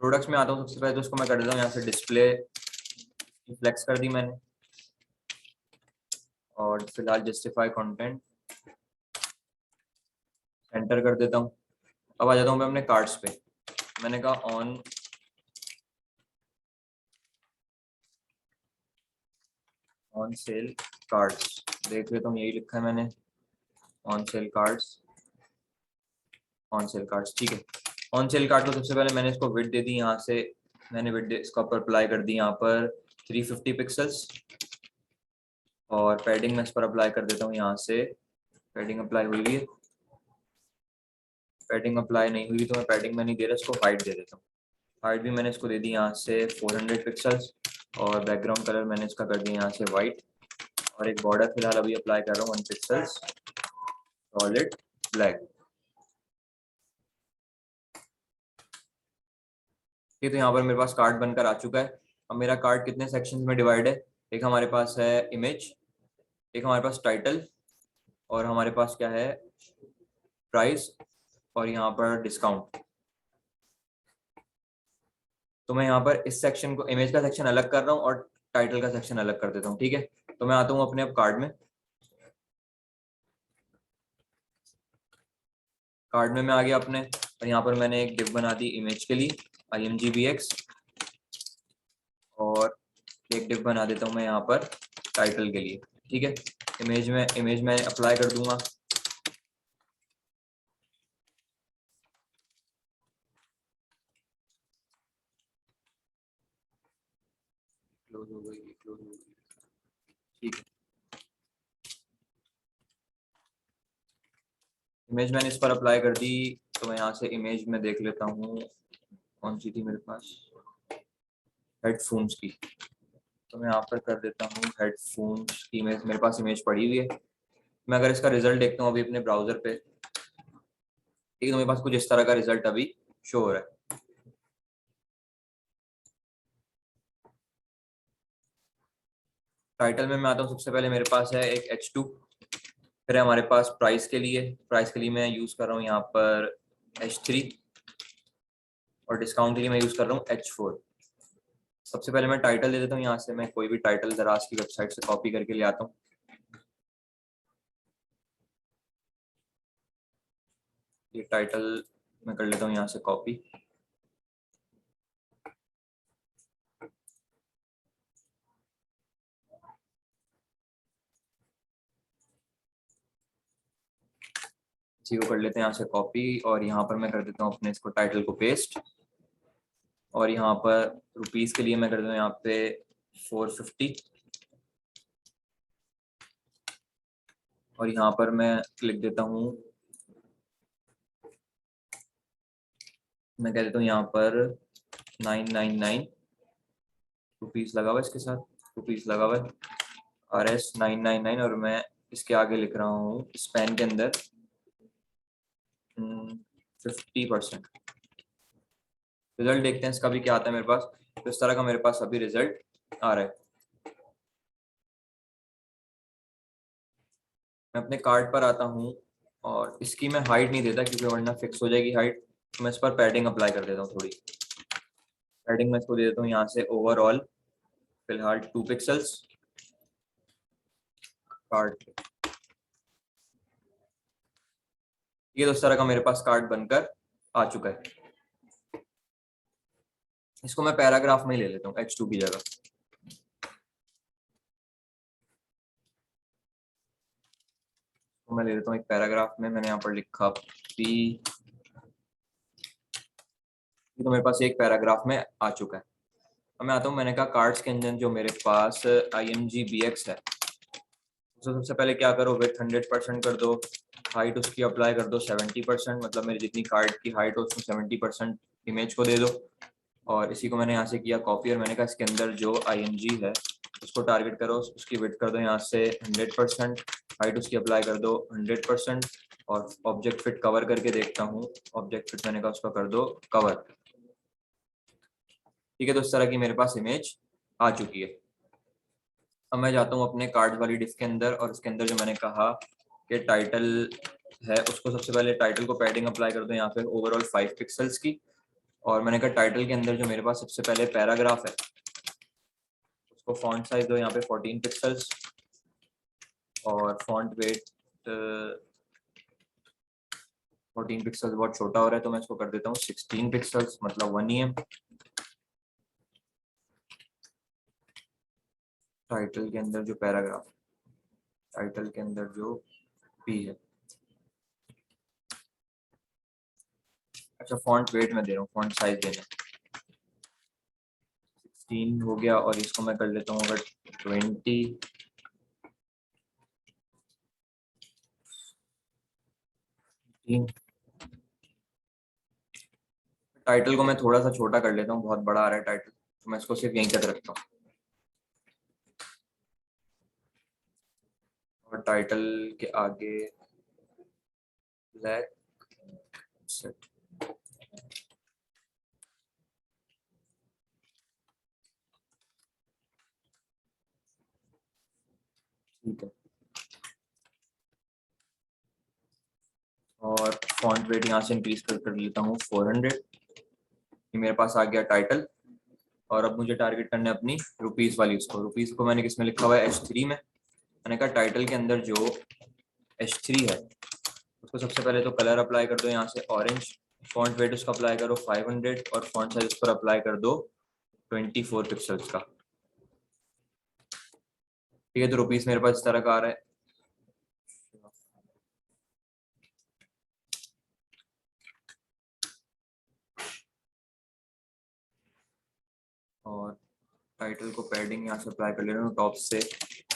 प्रोडक्ट्स में आता हूँ, सबसे पहले तो उसको मैं कर देता हूँ यहाँ से डिस्प्ले, फ्लेक्स कर दी मैंने, और फिलहाल जस्टिफाई कंटेंट एंटर कर देता हूँ। अब आ जाता हूँ मैं अपने कार्ड्स पे। मैंने कहा ऑन सेल कार्ड्स, देख लेता हूँ, यही लिखा है मैंने, on sale cards, on sale cards. ठीक है, ऑन सेल कार्ड को सबसे पहले मैंने इसको विड्थ दे दी यहाँ से, मैंने विड्थ इसका ऊपर अप्लाई कर दी यहाँ पर 350 पिक्सल्स, और पैडिंग मैं इस पर अप्लाई कर देता हूँ यहाँ से। पैडिंग अप्लाई हुई है, पैडिंग अप्लाई नहीं हुई तो मैं पैडिंग में नहीं दे रहा, इसको हाइट दे देता हूँ। हाइट भी मैंने इसको दे दी यहाँ से 400 पिक्सल्स, और बैकग्राउंड कलर मैंने इसका कर दिया यहाँ से वाइट, और एक बॉर्डर फिलहाल अभी अप्लाई कर रहा हूँ 1 पिक्सल्स सॉलिड ब्लैक। ये तो यहाँ पर मेरे पास कार्ड बनकर आ चुका है। अब मेरा कार्ड कितने सेक्शंस में डिवाइड है, एक हमारे पास है इमेज, एक हमारे पास टाइटल, और हमारे पास क्या है प्राइस, और यहाँ पर डिस्काउंट। तो मैं यहाँ पर इस सेक्शन को, इमेज का सेक्शन अलग कर रहा हूँ और टाइटल का सेक्शन अलग कर देता हूँ। ठीक है, तो मैं आता हूँ अपने अब कार्ड में। कार्ड में मैं आ गया अपने, और यहाँ पर मैंने एक डिव बना दी इमेज के लिए IMGBX, और एक डिव बना देता हूँ मैं यहाँ पर टाइटल के लिए। ठीक है, इमेज में अप्लाई कर दूंगा। क्लोज हो गई, क्लोज हो गई। ठीक है, इमेज मैंने इस पर अप्लाई कर दी। तो मैं यहाँ से इमेज में देख लेता हूँ कौन सी थी मेरे पास, हेडफोन्स की। तो मैं यहाँ पर कर देता हूँ हेडफोन्स की इमेज, मेरे पास इमेज पड़ी हुई है। मैं अगर इसका रिजल्ट देखता हूँ अभी अपने ब्राउजर पे, ठीक है, तो मेरे पास कुछ इस तरह का रिजल्ट अभी शो हो रहा है। टाइटल में मैं आता हूँ, सबसे पहले मेरे पास है एक H2, फिर है हमारे पास प्राइस के लिए मैं यूज कर रहा हूँ यहाँ पर H3, और डिस्काउंट के लिए मैं यूज कर रहा हूँ H4। सबसे पहले मैं टाइटल दे देता हूँ, यहाँ से मैं कोई भी टाइटल दराज की वेबसाइट से कॉपी करके ले आता हूँ। ये टाइटल मैं कर लेता हूँ यहाँ से कॉपी। इसी को कर लेते हैं यहाँ से कॉपी, और यहाँ पर मैं कर देता हूँ अपने इसको टाइटल को पेस्ट, और यहाँ पर रुपीस के लिए मैं कर देता हूँ यहाँ पे 450, और यहाँ पर मैं लिख देता हूँ, मैं कह देता हूँ यहाँ पर 999 रुपीस लगा हुआ है, इसके साथ रुपीस लगा हुआ है RS 999, और मैं इसके आगे लिख रहा हूँ स्पेन के अंदर 50%। रिजल्ट देखते हैं इसका भी क्या आता है मेरे पास। तो इस तरह का मेरे पास अभी रिजल्ट आ रहा है। मैं अपने कार्ड पर आता हूँ, और इसकी मैं हाइट नहीं देता क्योंकि वरना फिक्स हो जाएगी हाइट। तो मैं इस पर पैडिंग अप्लाई कर देता हूँ थोड़ी। पैडिंग मैं इसको दे देता हूँ यहाँ से ओवरऑल फिलहाल 2 पिक्सल्स कार्ड। ये तो इस तरह का मेरे पास कार्ड बनकर आ चुका है। इसको मैं पैराग्राफ में ही ले लेता हूँ H2 की जगह। तो मैं ले लेता हूँ एक पैराग्राफ में, मैंने यहाँ पर लिखा पी, तो मेरे पास एक पैराग्राफ में आ चुका है। अब मैं आता हूँ, मैंने कहा कार्ड्स के अंदर जो मेरे पास IMG BX है, तो सबसे पहले क्या करो, विथ 100% कर दो, हाइट उसकी अप्लाई कर दो 70%, मतलब मेरी जितनी कार्ड की हाइट हो उसमें 70% इमेज को दे दो। और इसी को मैंने यहाँ से किया कॉपी, और मैंने कहा इसके अंदर जो IMG है उसको टारगेट करो, उसकी विड्थ कर दो यहाँ से 100%, हाइट उसकी अप्लाई कर दो 100%, और ऑब्जेक्ट फिट कवर करके देखता हूँ। ऑब्जेक्ट फिट मैंने कहा उसका कर दो कवर। ठीक है, तो इस तरह की मेरे पास इमेज आ चुकी है। अब मैं जाता हूँ अपने कार्ड वाली डिस्क के अंदर, और उसके अंदर जो मैंने कहा कि टाइटल है, उसको सबसे पहले टाइटल को पैडिंग अप्लाई कर दो यहाँ पे ओवरऑल 5 पिक्सल्स की। और मैंने कहा टाइटल के अंदर जो मेरे पास सबसे पहले पैराग्राफ है उसको फॉन्ट साइज दो यहाँ पे 14 पिक्सल्स, और फॉन्ट वेट 14 पिक्सल्स बहुत छोटा हो रहा है, तो मैं इसको कर देता हूँ 16 पिक्सल्स, मतलब 1 EM। टाइटल के अंदर जो पैराग्राफ, टाइटल के अंदर जो पी है, अच्छा फॉन्ट वेट में दे रहा हूँ, फॉन्ट साइज देना 16 हो गया, और इसको मैं कर लेता हूँ अगर 20। टाइटल को मैं थोड़ा सा छोटा कर लेता हूँ, बहुत बड़ा आ रहा है टाइटल, तो मैं इसको सिर्फ यहीं तक रखता हूँ। और टाइटल के आगे ब्लैक सेट। ठीक है, और फॉन्ट वेट यहाँ से इंक्रीज कर लेता हूँ 400। ये मेरे पास आ गया टाइटल। और अब मुझे टारगेट करना है अपनी रुपीस वाली, उसको रुपीस को मैंने किस में लिखा हुआ है H3 में। मैंने कहा टाइटल के अंदर जो H3 है उसको सबसे पहले तो कलर अप्लाई कर दो यहाँ से ऑरेंज, फॉन्ट वेट उसका अप्लाई करो 500, और फॉन्ट साइज उस पर अप्लाई कर दो 24 पिक्सल्स का। ठीक है, तो रुपीस मेरे पास इस तरह का आ रहा है। और टाइटल को पैडिंग यहाँ से अप्लाई कर ले रहा हूँ टॉप से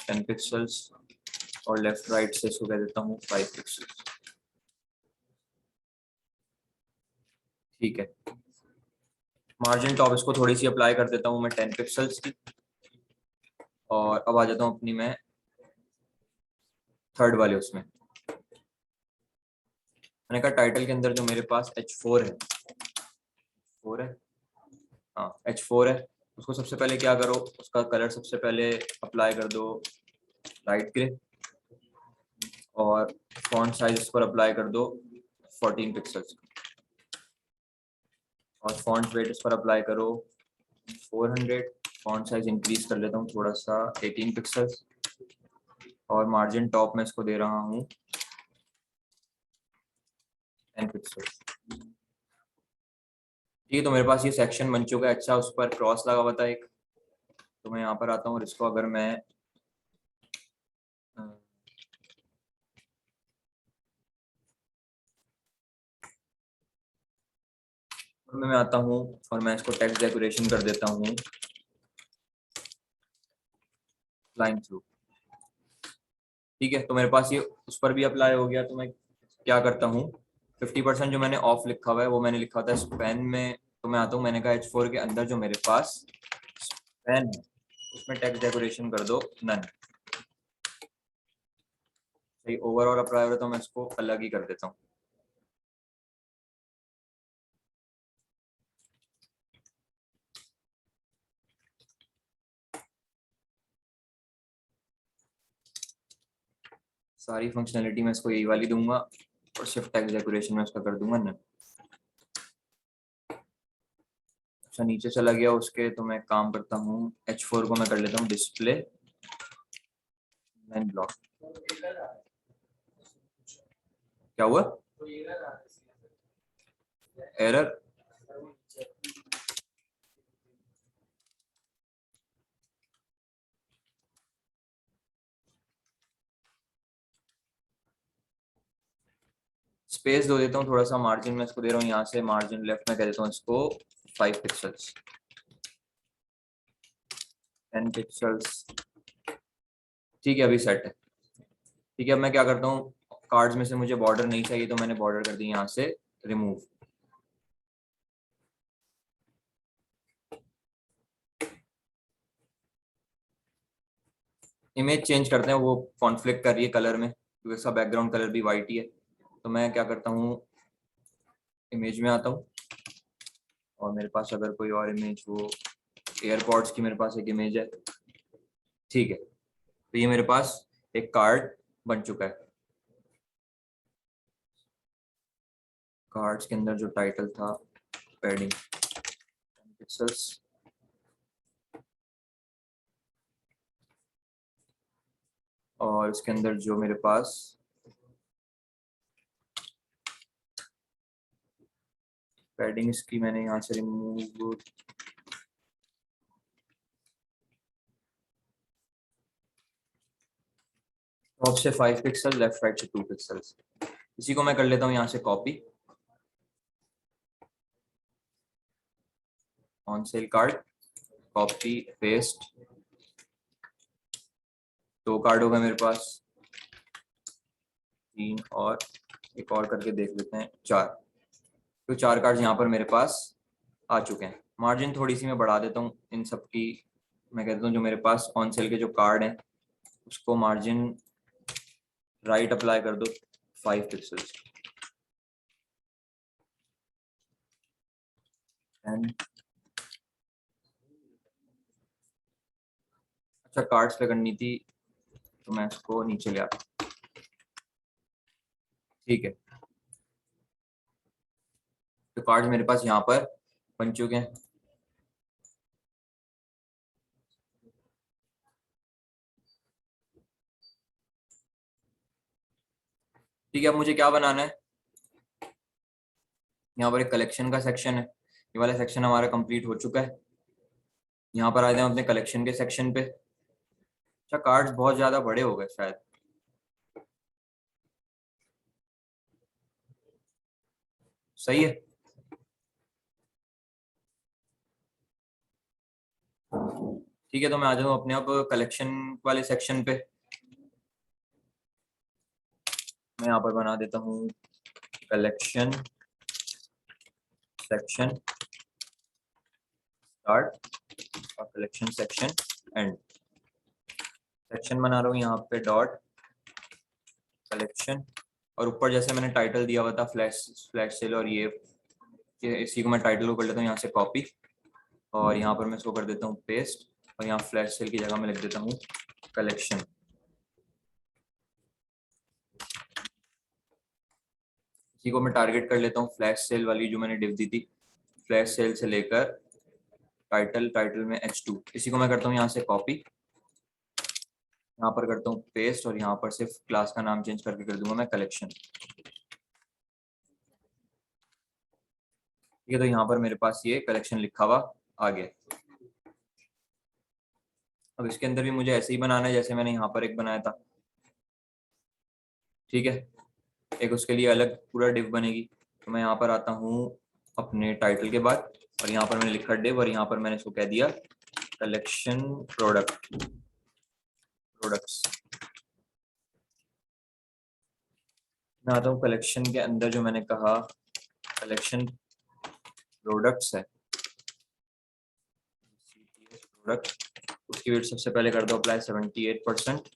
10 पिक्सल्स, और लेफ्ट राइट से इसको कह देता हूँ 5 पिक्सल्स। ठीक है, मार्जिन टॉप इसको थोड़ी सी अप्लाई कर देता हूँ मैं 10 पिक्सल्स की। और अब आ जाता हूँ अपनी मैं थर्ड वाले उसमें। मैंने कहा टाइटल के अंदर जो मेरे पास H4 है, 4 है, हाँ H4 है, उसको सबसे पहले क्या करो, उसका कलर सबसे पहले अप्लाई कर दो लाइट ग्रे, और फॉन्ट साइज उस पर अप्लाई कर दो 14 पिक्सल्स, और फॉन्ट वेट उस पर अप्लाई करो 400। फॉन्ट साइज इंक्रीज कर लेता हूँ थोड़ा सा 18 पिक्सल्स, और मार्जिन टॉप में इसको दे रहा हूँ 10 पिक्सल्स। ठीक है, तो मेरे पास ये सेक्शन बन चुका है। अच्छा, उस पर क्रॉस लगा हुआ था एक, तो मैं यहाँ पर आता हूँ और इसको अगर मैं आता हूँ और मैं इसको टेक्स्ट डेकोरेशन कर देता हूँ लाइन थ्रू। ठीक है, तो मेरे पास ये उस पर भी अप्लाई हो गया। तो मैं क्या करता हूँ, 50% जो मैंने ऑफ लिखा हुआ है वो मैंने लिखा था स्पेन में, तो मैं आता हूँ, मैंने कहा H4 के अंदर जो मेरे पास स्पेन है उसमें टेक्स्ट डेकोरेशन कर दो नन। सही, ओवरऑल अप्लाई हो रहा है तो मैं इसको अलग ही कर देता हूँ। सारी फंक्शनैलिटी मैं इसको यही वाली दूंगा, और शिफ्ट टेक्स्ट डेकोरेशन में उसका कर दूंगा नन। अच्छा, नीचे चला गया उसके, तो मैं काम करता हूँ H4 को मैं कर लेता हूँ डिस्प्ले नन ब्लॉक। क्या हुआ एरर? स्पेस दो देता हूँ थोड़ा सा, मार्जिन में इसको दे रहा हूँ यहाँ से, मार्जिन लेफ्ट में कह देता हूँ इसको 5 पिक्सल्स, 10 पिक्सल्स। ठीक है, अभी सेट है। ठीक है, अब मैं क्या करता हूँ, कार्ड्स में से मुझे बॉर्डर नहीं चाहिए तो मैंने बॉर्डर कर दी यहाँ से रिमूव। इमेज चेंज करते हैं, वो कॉन्फ्लिक्ट कर रही है कलर में क्योंकि इसका बैकग्राउंड कलर भी वाइट ही है। तो मैं क्या करता हूँ, इमेज में आता हूँ, और मेरे पास अगर कोई और इमेज, वो एयरपॉड्स की मेरे पास एक इमेज है। ठीक है, तो ये मेरे पास एक कार्ड बन चुका है। कार्ड्स के अंदर जो टाइटल था पैडिंग पिक्सल्स, और इसके अंदर जो मेरे पास पैडिंग, इसकी मैंने यहाँ से रिमूव, टॉप से 5 पिक्सल, लेफ्ट राइट से 2 पिक्सल्स। इसी को मैं कर लेता हूँ यहाँ से copy, on sale card, copy paste, 2 card हो गए मेरे पास, 3, और एक और करके देख लेते हैं 4। तो 4 कार्ड यहाँ पर मेरे पास आ चुके हैं। मार्जिन थोड़ी सी मैं बढ़ा देता हूँ इन सब की। मैं कहता हूँ जो मेरे पास ऑन सेल के जो कार्ड हैं उसको मार्जिन राइट अप्लाई कर दो 5 पिक्सल्स, एंड अच्छा, कार्ड्स पे करनी थी तो मैं इसको नीचे ले आता हूँ। ठीक है, तो कार्ड्स मेरे पास यहाँ पर बन चुके हैं। ठीक है, अब मुझे क्या बनाना है, यहाँ पर एक कलेक्शन का सेक्शन है, ये वाला सेक्शन हमारा कंप्लीट हो चुका है। यहाँ पर आ जाए अपने कलेक्शन के सेक्शन पे। अच्छा, कार्ड्स बहुत ज्यादा बड़े हो गए शायद। सही है, ठीक है, तो मैं आ जाऊँ अपने आप कलेक्शन वाले सेक्शन पे। मैं यहाँ पर बना देता हूँ कलेक्शन सेक्शन स्टार्ट, और कलेक्शन सेक्शन एंड। सेक्शन बना रहा हूँ यहाँ पे डॉट कलेक्शन, और ऊपर जैसे मैंने टाइटल दिया हुआ था फ्लैश फ्लैश सेल, और ये इसी को मैं टाइटल को कर लेता हूँ यहाँ से कॉपी, और यहाँ पर मैं इसको कर देता हूँ पेस्ट, और यहाँ फ्लैश सेल की जगह मैं लिख देता हूँ कलेक्शन। इसी को मैं टारगेट कर लेता हूँ फ्लैश सेल वाली जो मैंने डिव दी थी, फ्लैश सेल से लेकर टाइटल, टाइटल में H2, इसी को मैं करता हूँ यहाँ से कॉपी, यहाँ पर करता हूँ पेस्ट, और यहाँ पर सिर्फ क्लास का नाम चेंज करके कर दूंगा मैं कलेक्शन। ठीक है, तो यहाँ पर मेरे पास ये कलेक्शन लिखा हुआ आ गया। अब इसके अंदर भी मुझे ऐसे ही बनाना है जैसे मैंने यहाँ पर एक बनाया था। ठीक है, एक उसके लिए अलग पूरा डिव बनेगी। तो मैं यहाँ पर आता हूँ अपने टाइटल के बाद, और यहाँ पर मैंने लिखा डिव, और यहाँ पर मैंने इसको कह दिया कलेक्शन प्रोडक्ट्स। मैं आता हूँ कलेक्शन के अंदर, जो मैंने कहा कलेक्शन प्रोडक्ट्स है, प्रोडक्ट, उसकी वेट सबसे पहले कर दो अप्लाई 78%,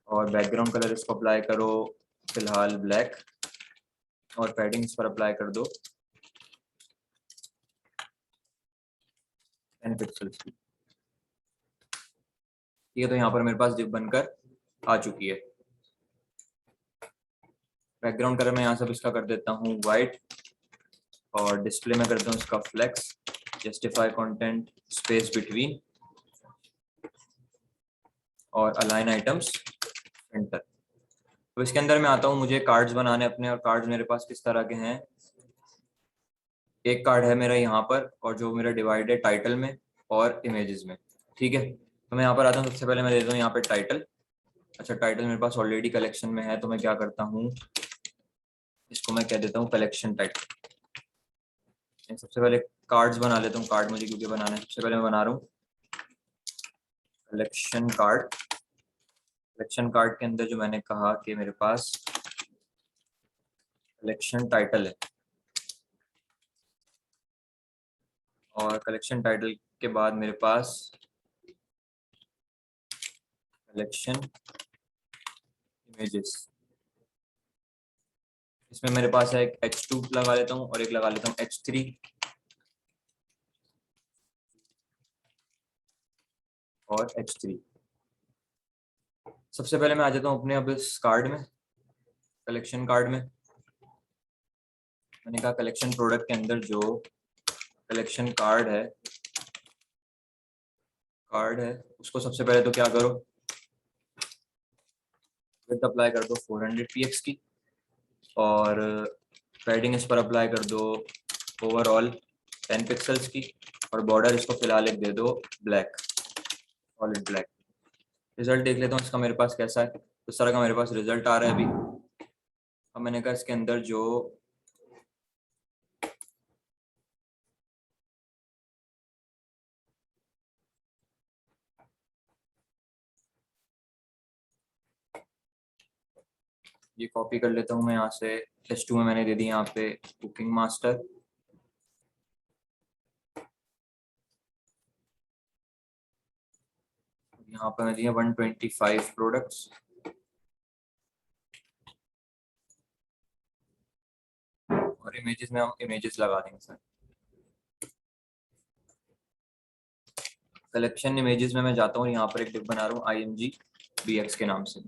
और बैकग्राउंड कलर इसको अप्लाई करो फिलहाल ब्लैक, और पैडिंग इस पर अप्लाई कर दो 10 पिक्सल्स की। ठीक है, तो यहाँ पर मेरे पास डिव बनकर आ चुकी है। बैकग्राउंड कलर मैं यहाँ सब इसका कर देता हूँ वाइट, और डिस्प्ले में करता हूँ इसका flex, justify content space between, और अलाइन आइटम्स सेंटर। तो इसके अंदर मैं आता हूँ, मुझे कार्ड्स बनाने अपने, और कार्ड्स मेरे पास किस तरह के हैं। एक कार्ड है मेरा यहाँ पर, और जो मेरा डिवाइड है टाइटल में और इमेजेस में। ठीक है, तो मैं यहाँ पर आता हूँ, सबसे पहले मैं देता हूँ यहाँ पे टाइटल। अच्छा, टाइटल मेरे पास ऑलरेडी कलेक्शन में है, तो मैं क्या करता हूँ, इसको मैं कह देता हूँ कलेक्शन टाइटल। सबसे पहले कार्ड्स बना लेता हूँ, कार्ड मुझे क्योंकि बनाना है। सबसे पहले मैं बना रहा हूँ कलेक्शन कार्ड। कलेक्शन कार्ड के अंदर जो मैंने कहा कि मेरे पास कलेक्शन टाइटल है, और कलेक्शन टाइटल के बाद मेरे पास कलेक्शन इमेजेस। इसमें मेरे पास है एक H2 लगा लेता हूँ, और एक लगा लेता हूँ H3, और H3। सबसे पहले मैं आ जाता हूँ अपने अब इस कार्ड में, कलेक्शन कार्ड में। मैंने कहा कलेक्शन प्रोडक्ट के अंदर जो कलेक्शन कार्ड है उसको सबसे पहले तो क्या करो, विड्थ अप्लाई कर दो 400 px की, और पैडिंग इस पर अप्लाई कर दो ओवरऑल 10 पिक्सल्स की, और बॉर्डर इसको फिलहाल एक दे दो ब्लैक, सॉलिड ब्लैक। रिजल्ट देख लेता हूँ इसका मेरे पास कैसा है। इस तरह का मेरे पास रिजल्ट आ रहा है अभी। अब मैंने कहा इसके अंदर जो ये कॉपी कर लेता हूँ मैं यहाँ से, H2 में मैंने दे दी यहाँ पे कुकिंग मास्टर, यहाँ पर मैं दिया 125 प्रोडक्ट्स, और इमेजेस में हम इमेजेस लगा देंगे सर। कलेक्शन इमेजेस में मैं जाता हूँ, यहाँ पर एक डिव बना रहा हूँ IMG BX के नाम से।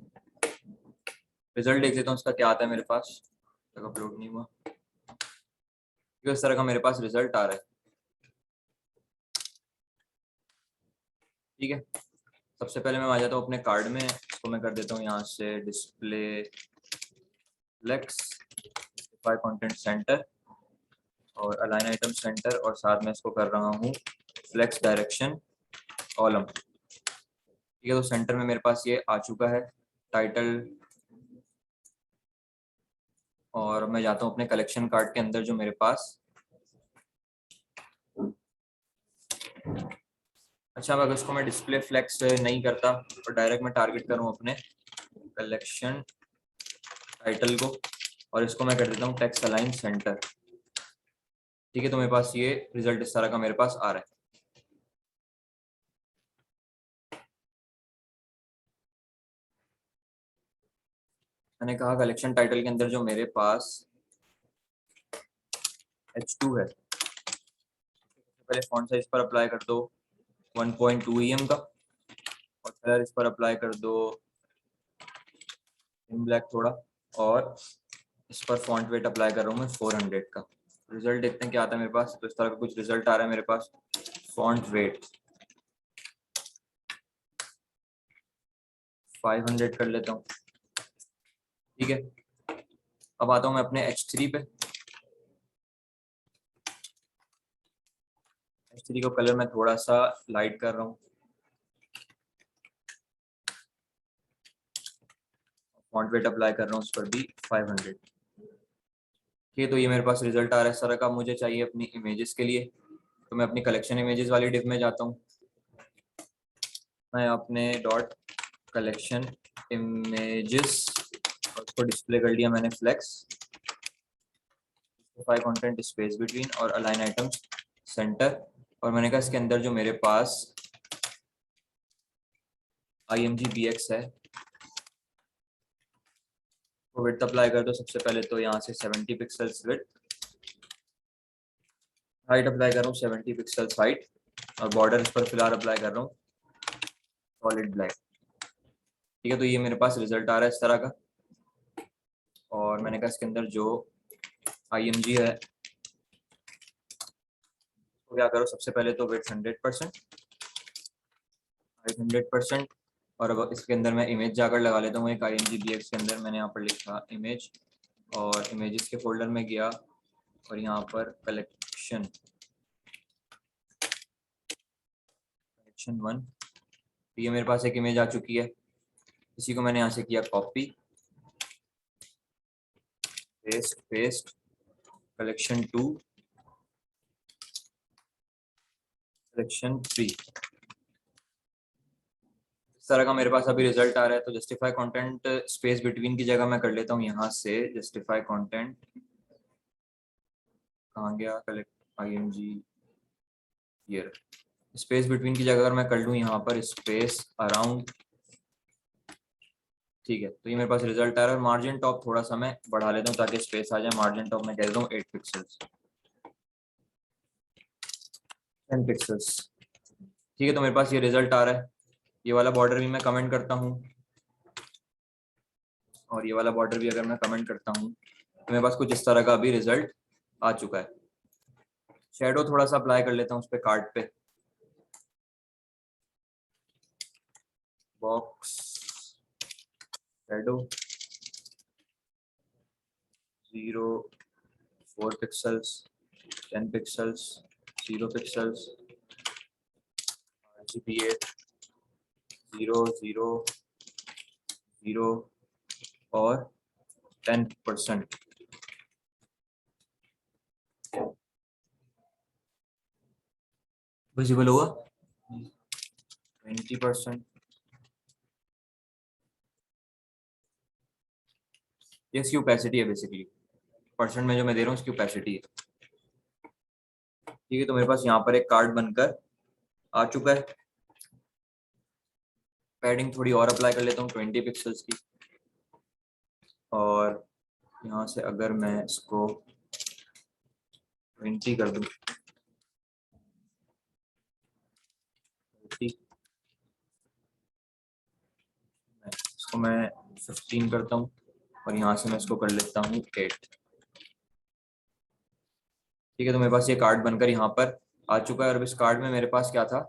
रिजल्ट देख लेता हूँ इसका क्या आता है मेरे पास, तक अपलोड नहीं हुआ, क्योंकि इस तरह का मेरे पास रिजल्ट आ रहा है। ठीक है, सबसे पहले मैं आ जाता हूँ अपने कार्ड में, इसको मैं कर देता हूँ यहाँ से डिस्प्ले फ्लेक्स, कंटेंट सेंटर, और अलाइन आइटम सेंटर, और साथ में इसको कर रहा हूँ फ्लेक्स डायरेक्शन कॉलम। ठीक है, तो सेंटर में मेरे पास ये आ चुका है टाइटल, और मैं जाता हूँ अपने कलेक्शन कार्ड के अंदर जो मेरे पास। अच्छा, अब अगर इसको मैं डिस्प्ले फ्लेक्स नहीं करता और डायरेक्ट मैं टारगेट करूँ अपने कलेक्शन टाइटल को, और इसको मैं कर देता हूँ टेक्स्ट अलाइन सेंटर। ठीक है, तो मेरे पास ये रिजल्ट इस तरह का मेरे पास आ रहा है। मैंने कहा कलेक्शन टाइटल के अंदर जो मेरे पास H2 है, पहले फॉन्ट साइज पर अप्लाई कर दो 1.2 EM का, और कलर इस पर अप्लाई कर दो इन ब्लैक थोड़ा, और इस पर फॉन्ट वेट अप्लाई कर रहा हूँ मैं 400 का। रिजल्ट देखते हैं क्या आता है मेरे पास। तो इस तरह का कुछ रिजल्ट आ रहा है मेरे पास। फॉन्ट वेट 500 कर लेता हूँ, ठीक है। अब आता हूँ मैं अपने H3 पे। H3 का कलर मैं थोड़ा सा लाइट कर रहा हूँ, फॉन्ट वेट अप्लाई कर रहा हूँ उस पर भी 500। ठीक है, तो ये मेरे पास रिजल्ट आ रहा है। इस तरह का मुझे चाहिए अपनी इमेजेस के लिए। तो मैं अपनी कलेक्शन इमेजेस वाली डिव में जाता हूँ। मैं अपने डॉट कलेक्शन इमेजेस, उसको डिस्प्ले कर लिया मैंने फ्लेक्स, कंटेंट स्पेस बिटवीन और अलाइन आइटम्स सेंटर। और मैंने कहा इसके अंदर जो मेरे पास IMG BX है वो विड्थ अप्लाई कर दो। सबसे पहले तो यहाँ से 70 पिक्सल्स विड्थ, हाइट अप्लाई कर रहा हूँ 70 पिक्सल्स हाइट, और बॉर्डर इस पर फिलहाल अप्लाई कर रहा हूँ सॉलिड ब्लैक। ठीक है, तो ये मेरे पास रिजल्ट आ रहा है इस तरह का। और मैंने कहा इसके अंदर जो IMG है तो क्या करो, सबसे पहले तो विड्थ 100%, हाइट 100%, और अब इसके अंदर मैं इमेज जाकर लगा लेता हूँ एक IMG BX के अंदर। मैंने यहाँ पर लिखा इमेज, और इमेजेस के फोल्डर में गया और यहाँ पर कलेक्शन 1। ये मेरे पास एक इमेज आ चुकी है। इसी को मैंने यहाँ से किया copy, paste paste, collection 2, collection 3। इस तरह का मेरे पास अभी रिजल्ट आ रहा है। तो जस्टिफाई कंटेंट स्पेस बिटवीन की जगह मैं कर लेता हूँ यहाँ से जस्टिफाई कंटेंट, कहाँ गया, collect IMG year, space between की जगह अगर मैं कर लूँ यहाँ पर स्पेस अराउंड। ठीक है, तो ये मेरे पास रिजल्ट आ रहा है। मार्जिन टॉप थोड़ा सा मैं बढ़ा लेता हूँ ताकि स्पेस आ जाए। मार्जिन टॉप मैं कह देता हूँ 8 पिक्सल्स, 10 पिक्सल्स। ठीक है, तो मेरे पास ये रिजल्ट आ रहा है। ये वाला बॉर्डर भी मैं कमेंट करता हूँ, और ये वाला बॉर्डर भी अगर मैं कमेंट करता हूँ तो मेरे पास कुछ इस तरह का अभी रिजल्ट आ चुका है। शेडो थोड़ा सा अप्लाई कर लेता हूँ उस पर कार्ड पे, box shadow 0, 4 pixels, 10 pixels, 0 pixels, RGB8 0, 0, 0 और 10%। विजिबल हुआ 20%। ये इसकी ओपेसिटी है बेसिकली, परसेंट में जो मैं दे रहा हूँ इसकी ओपेसिटी है। ठीक है, तो मेरे पास यहाँ पर एक कार्ड बनकर आ चुका है। पैडिंग थोड़ी और अप्लाई कर लेता हूँ 20 पिक्सल्स की, और यहाँ से अगर मैं इसको 20 कर दूँ, इसको मैं 15 करता हूँ, और यहाँ से मैं इसको कर लेता हूँ 8। ठीक है, तो मेरे पास ये कार्ड बनकर यहाँ पर आ चुका है। और इस कार्ड में मेरे पास क्या था,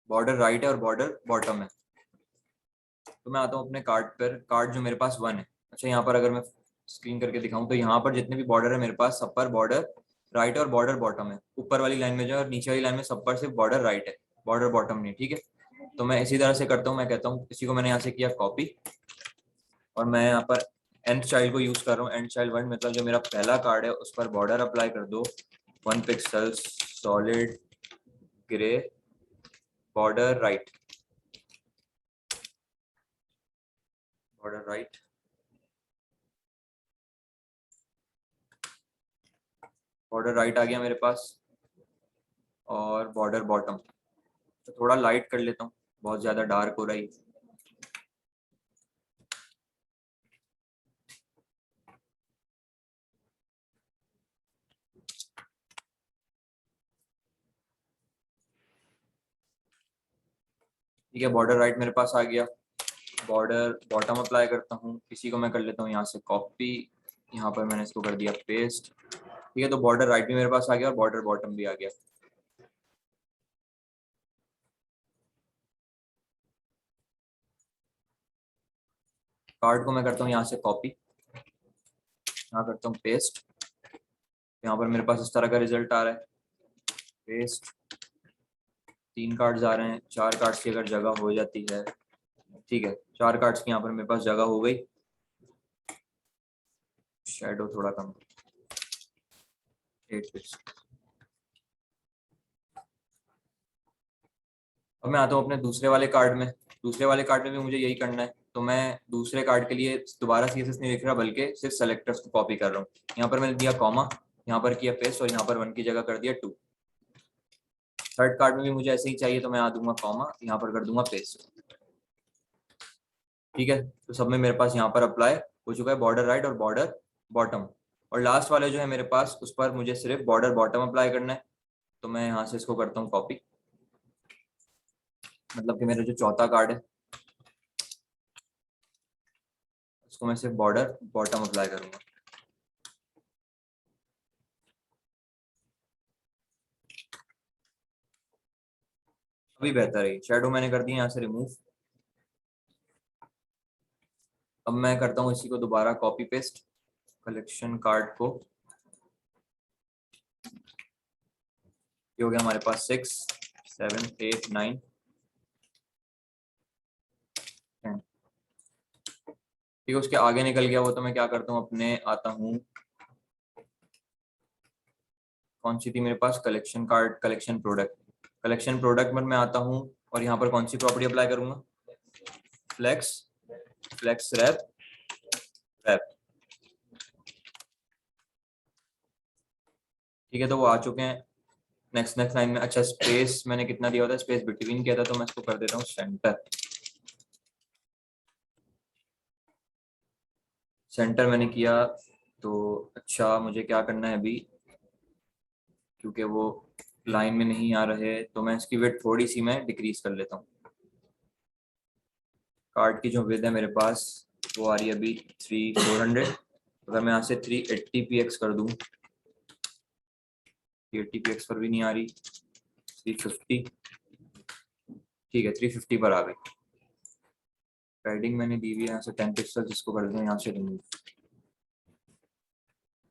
बॉर्डर राइट है और बॉर्डर बॉटम है। तो मैं आता हूँ अपने कार्ड पर, कार्ड जो मेरे पास 1 है। अच्छा, यहाँ पर अगर मैं स्क्रीन करके दिखाऊं तो यहाँ पर जितने भी बॉर्डर है मेरे पास सब पर बॉर्डर राइट और बॉर्डर बॉटम है। ऊपर वाली लाइन में जो है और नीचे वाली लाइन में सब पर सिर्फ बॉर्डर राइट है, बॉर्डर बॉटम नहीं। ठीक है, तो मैं इसी तरह से करता हूँ। मैं कहता हूँ इसी को मैंने यहाँ से किया कॉपी, और मैं यहाँ पर एंड स्टाइल को यूज कर रहा हूँ। एंड स्टाइल 1 मतलब जो मेरा पहला कार्ड है उस पर बॉर्डर अप्लाई कर दो 1 pixel, solid grey, border right, border right, border right आ गया मेरे पास, और बॉर्डर बॉटम। तो थोड़ा लाइट कर लेता हूँ, बहुत ज्यादा डार्क हो रही है। ठीक है, बॉर्डर राइट मेरे पास आ गया। बॉर्डर बॉटम अप्लाई करता हूँ, इसी को मैं कर लेता हूँ यहाँ से कॉपी, यहाँ पर मैंने इसको कर दिया पेस्ट। ठीक है, तो बॉर्डर राइट भी मेरे पास आ गया और बॉर्डर बॉटम भी आ गया। कार्ड को मैं करता हूँ यहाँ से कॉपी, यहाँ करता हूँ पेस्ट। यहाँ पर मेरे पास इस तरह का रिजल्ट आ रहा है। पेस्ट, 3 कार्ड्स आ रहे हैं, 4 कार्ड्स की अगर जगह हो जाती है, ठीक है, 4 कार्ड्स की यहाँ पर मेरे पास जगह हो गई। शेडो थोड़ा कम, 8 पिक्सल। अब मैं आता हूँ अपने दूसरे वाले कार्ड में। दूसरे वाले कार्ड में भी मुझे यही करना है, तो मैं दूसरे कार्ड के लिए दोबारा CSS नहीं लिख रहा, बल्कि सिर्फ सेलेक्टर्स को कॉपी कर रहा हूँ। यहाँ पर मैंने दिया कॉमा, यहाँ पर किया पेस्ट और यहाँ पर 1 की जगह कर दिया 2। थर्ड कार्ड में भी मुझे ऐसे ही चाहिए, तो मैं आ दूंगा कॉमा, यहाँ पर कर दूंगा पेस्ट। ठीक है, तो सब में मेरे पास यहाँ पर अप्लाई हो चुका है बॉर्डर राइट और बॉर्डर बॉटम। और लास्ट वाले जो है मेरे पास, उस पर मुझे सिर्फ बॉर्डर बॉटम अप्लाई करना है, तो मैं यहाँ से इसको करता हूँ कॉपी। मतलब कि मेरा जो चौथा कार्ड है उसको मैं सिर्फ बॉर्डर बॉटम अप्लाई करूंगा। अभी बेहतर है। शेडो मैंने कर दिया यहाँ से रिमूव। अब मैं करता हूँ इसी को दोबारा कॉपी पेस्ट, कलेक्शन कार्ड को। ये हो गया हमारे पास 6, 7, 8, 9, 10। ठीक है, उसके आगे निकल गया वो, तो मैं क्या करता हूँ, अपने आता हूँ, कौन सी थी मेरे पास, collection card, collection product. Collection product में मैं आता हूँ और यहाँ पर कौन सी प्रॉपर्टी अप्लाई करूंगा, फ्लेक्स, फ्लेक्स रैप, रैप। ठीक है, तो वो आ चुके हैं। नेक्स्ट नेक्स्ट लाइन में, अच्छा स्पेस मैंने कितना दिया होता है, स्पेस बिटवीन किया था, तो मैं इसको कर देता हूँ सेंटर। सेंटर मैंने किया, तो अच्छा मुझे क्या करना है अभी, क्योंकि वो लाइन में नहीं आ रहे, तो मैं इसकी वेट थोड़ी सी मैं डिक्रीज कर लेता हूँ। कार्ड की जो विड्थ है मेरे पास वो आ रही है अभी 3400। अगर मैं यहाँ से 380px कर दूँ, 380px पर भी नहीं आ रही, 350, ठीक है 350 पर आ गई। पैडिंग मैंने दी हुई है यहाँ से 10 पिक्सल, जिसको कर दूँ यहाँ से रिमूव।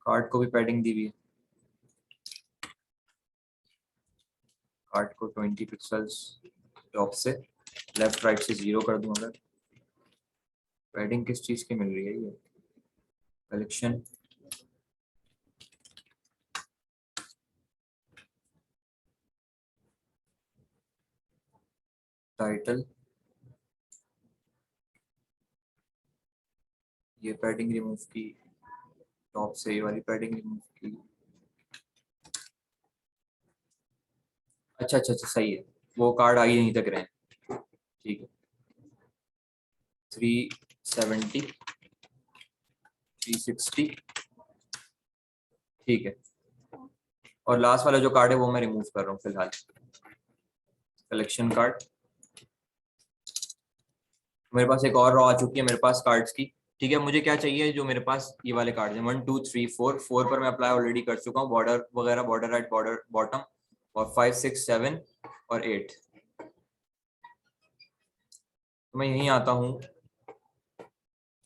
कार्ड को भी पैडिंग दी हुई है, कार्ड को 20 पिक्सल्स टॉप से, लेफ्ट राइट से 0 कर दूँ। अगर पैडिंग किस चीज़ की मिल रही है, ये कलेक्शन, टाइटल, ये पैडिंग रिमूव की, टॉप से ये वाली पैडिंग रिमूव की। अच्छा अच्छा अच्छा, सही है, वो कार्ड आई यहीं तक रहे। ठीक है, 370, 360, ठीक है। और लास्ट वाला जो कार्ड है वो मैं रिमूव कर रहा हूँ फिलहाल, कलेक्शन कार्ड। मेरे पास एक और रॉ आ चुकी है मेरे पास कार्ड्स की। ठीक है, मुझे क्या चाहिए, जो मेरे पास ये वाले कार्ड है 1, 2, 3, 4, 4 पर मैं अप्लाई ऑलरेडी कर चुका हूँ, बॉर्डर वगैरह, बॉर्डर राइट, बॉर्डर बॉटम, और 5, 6, 7 और 8। तो मैं यहीं आता हूँ,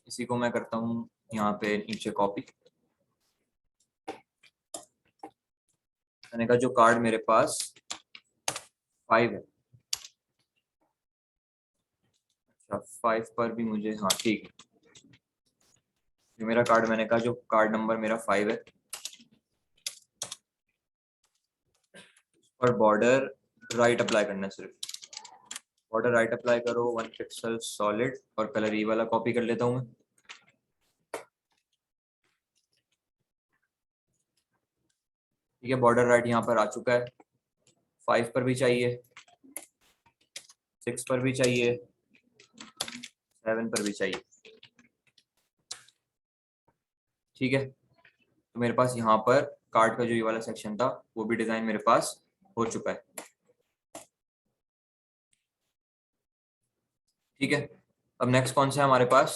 इसी को मैं करता हूँ यहाँ पे नीचे कॉपी। मैंने कहा जो कार्ड मेरे पास 5 है, अच्छा 5 पर भी मुझे, हाँ ठीक है, जो मेरा कार्ड, मैंने कहा जो कार्ड नंबर मेरा 5 है, और बॉर्डर राइट अप्लाई करना है सिर्फ। बॉर्डर राइट अप्लाई करो, 1 पिक्सल सॉलिड, और कलर ई वाला कॉपी कर लेता हूँ मैं। ठीक है, बॉर्डर राइट यहाँ पर आ चुका है, 5 पर भी चाहिए, 6 पर भी चाहिए, 7 पर भी चाहिए। ठीक है, तो मेरे पास यहाँ पर कार्ड का जो ये वाला सेक्शन था वो भी डिजाइन मेरे पास हो चुका है। ठीक है, अब नेक्स्ट कौन सा है हमारे पास?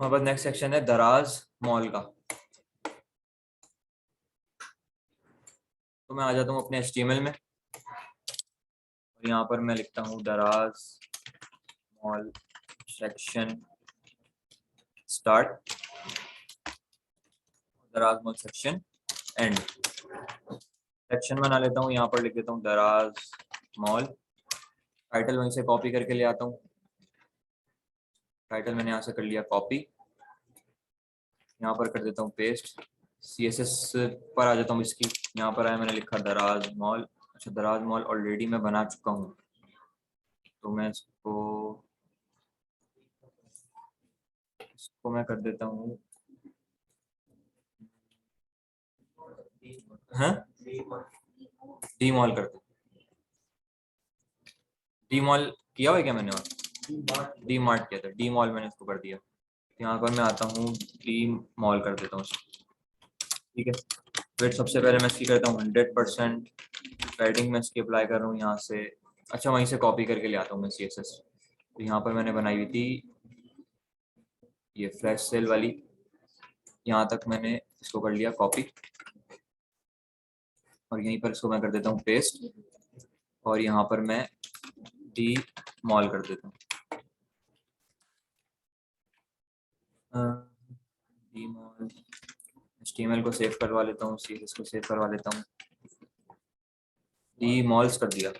हमारे पास नेक्स्ट सेक्शन है दराज मॉल का। तो मैं आ जाता हूँ अपने HTML में और यहाँ पर मैं लिखता हूँ दराज मॉल सेक्शन स्टार्ट, दराज मॉल सेक्शन एंड। सेक्शन बना लेता हूँ, यहाँ पर लिख देता हूँ दराज मॉल। टाइटल वहीं से कॉपी करके ले आता हूँ, टाइटल मैंने यहाँ से कर लिया कॉपी, यहाँ पर कर देता हूँ पेस्ट। CSS पर आ जाता हूँ इसकी, यहाँ पर आया मैंने लिखा दराज मॉल। अच्छा, दराज मॉल ऑलरेडी मैं बना चुका हूँ, तो मैं इसको मैं कर देता हूँ, हाँ डी मॉल करते, डी मॉल किया हुआ है क्या मैंने? और डी मार्ट किया था, डी मॉल मैंने इसको कर दिया। यहाँ पर मैं आता हूँ, डी मॉल कर देता हूँ इसको। ठीक है, फिर सबसे पहले मैं इसकी करता हूँ 100%। पैडिंग में इसकी अप्लाई कर रहा हूँ यहाँ से। अच्छा, वहीं से कॉपी करके ले आता हूँ मैं CSS। तो यहाँ पर मैंने बनाई हुई थी ये फ्लैश सेल वाली, यहाँ तक मैंने इसको कर लिया कॉपी और यहीं पर इसको मैं कर देता हूँ पेस्ट और यहाँ पर मैं डी मॉल कर देता हूँ। डी मॉल, HTML को सेव करवा लेता हूँ, CSS को सेव करवा लेता हूँ, डी मॉल्स कर दिया।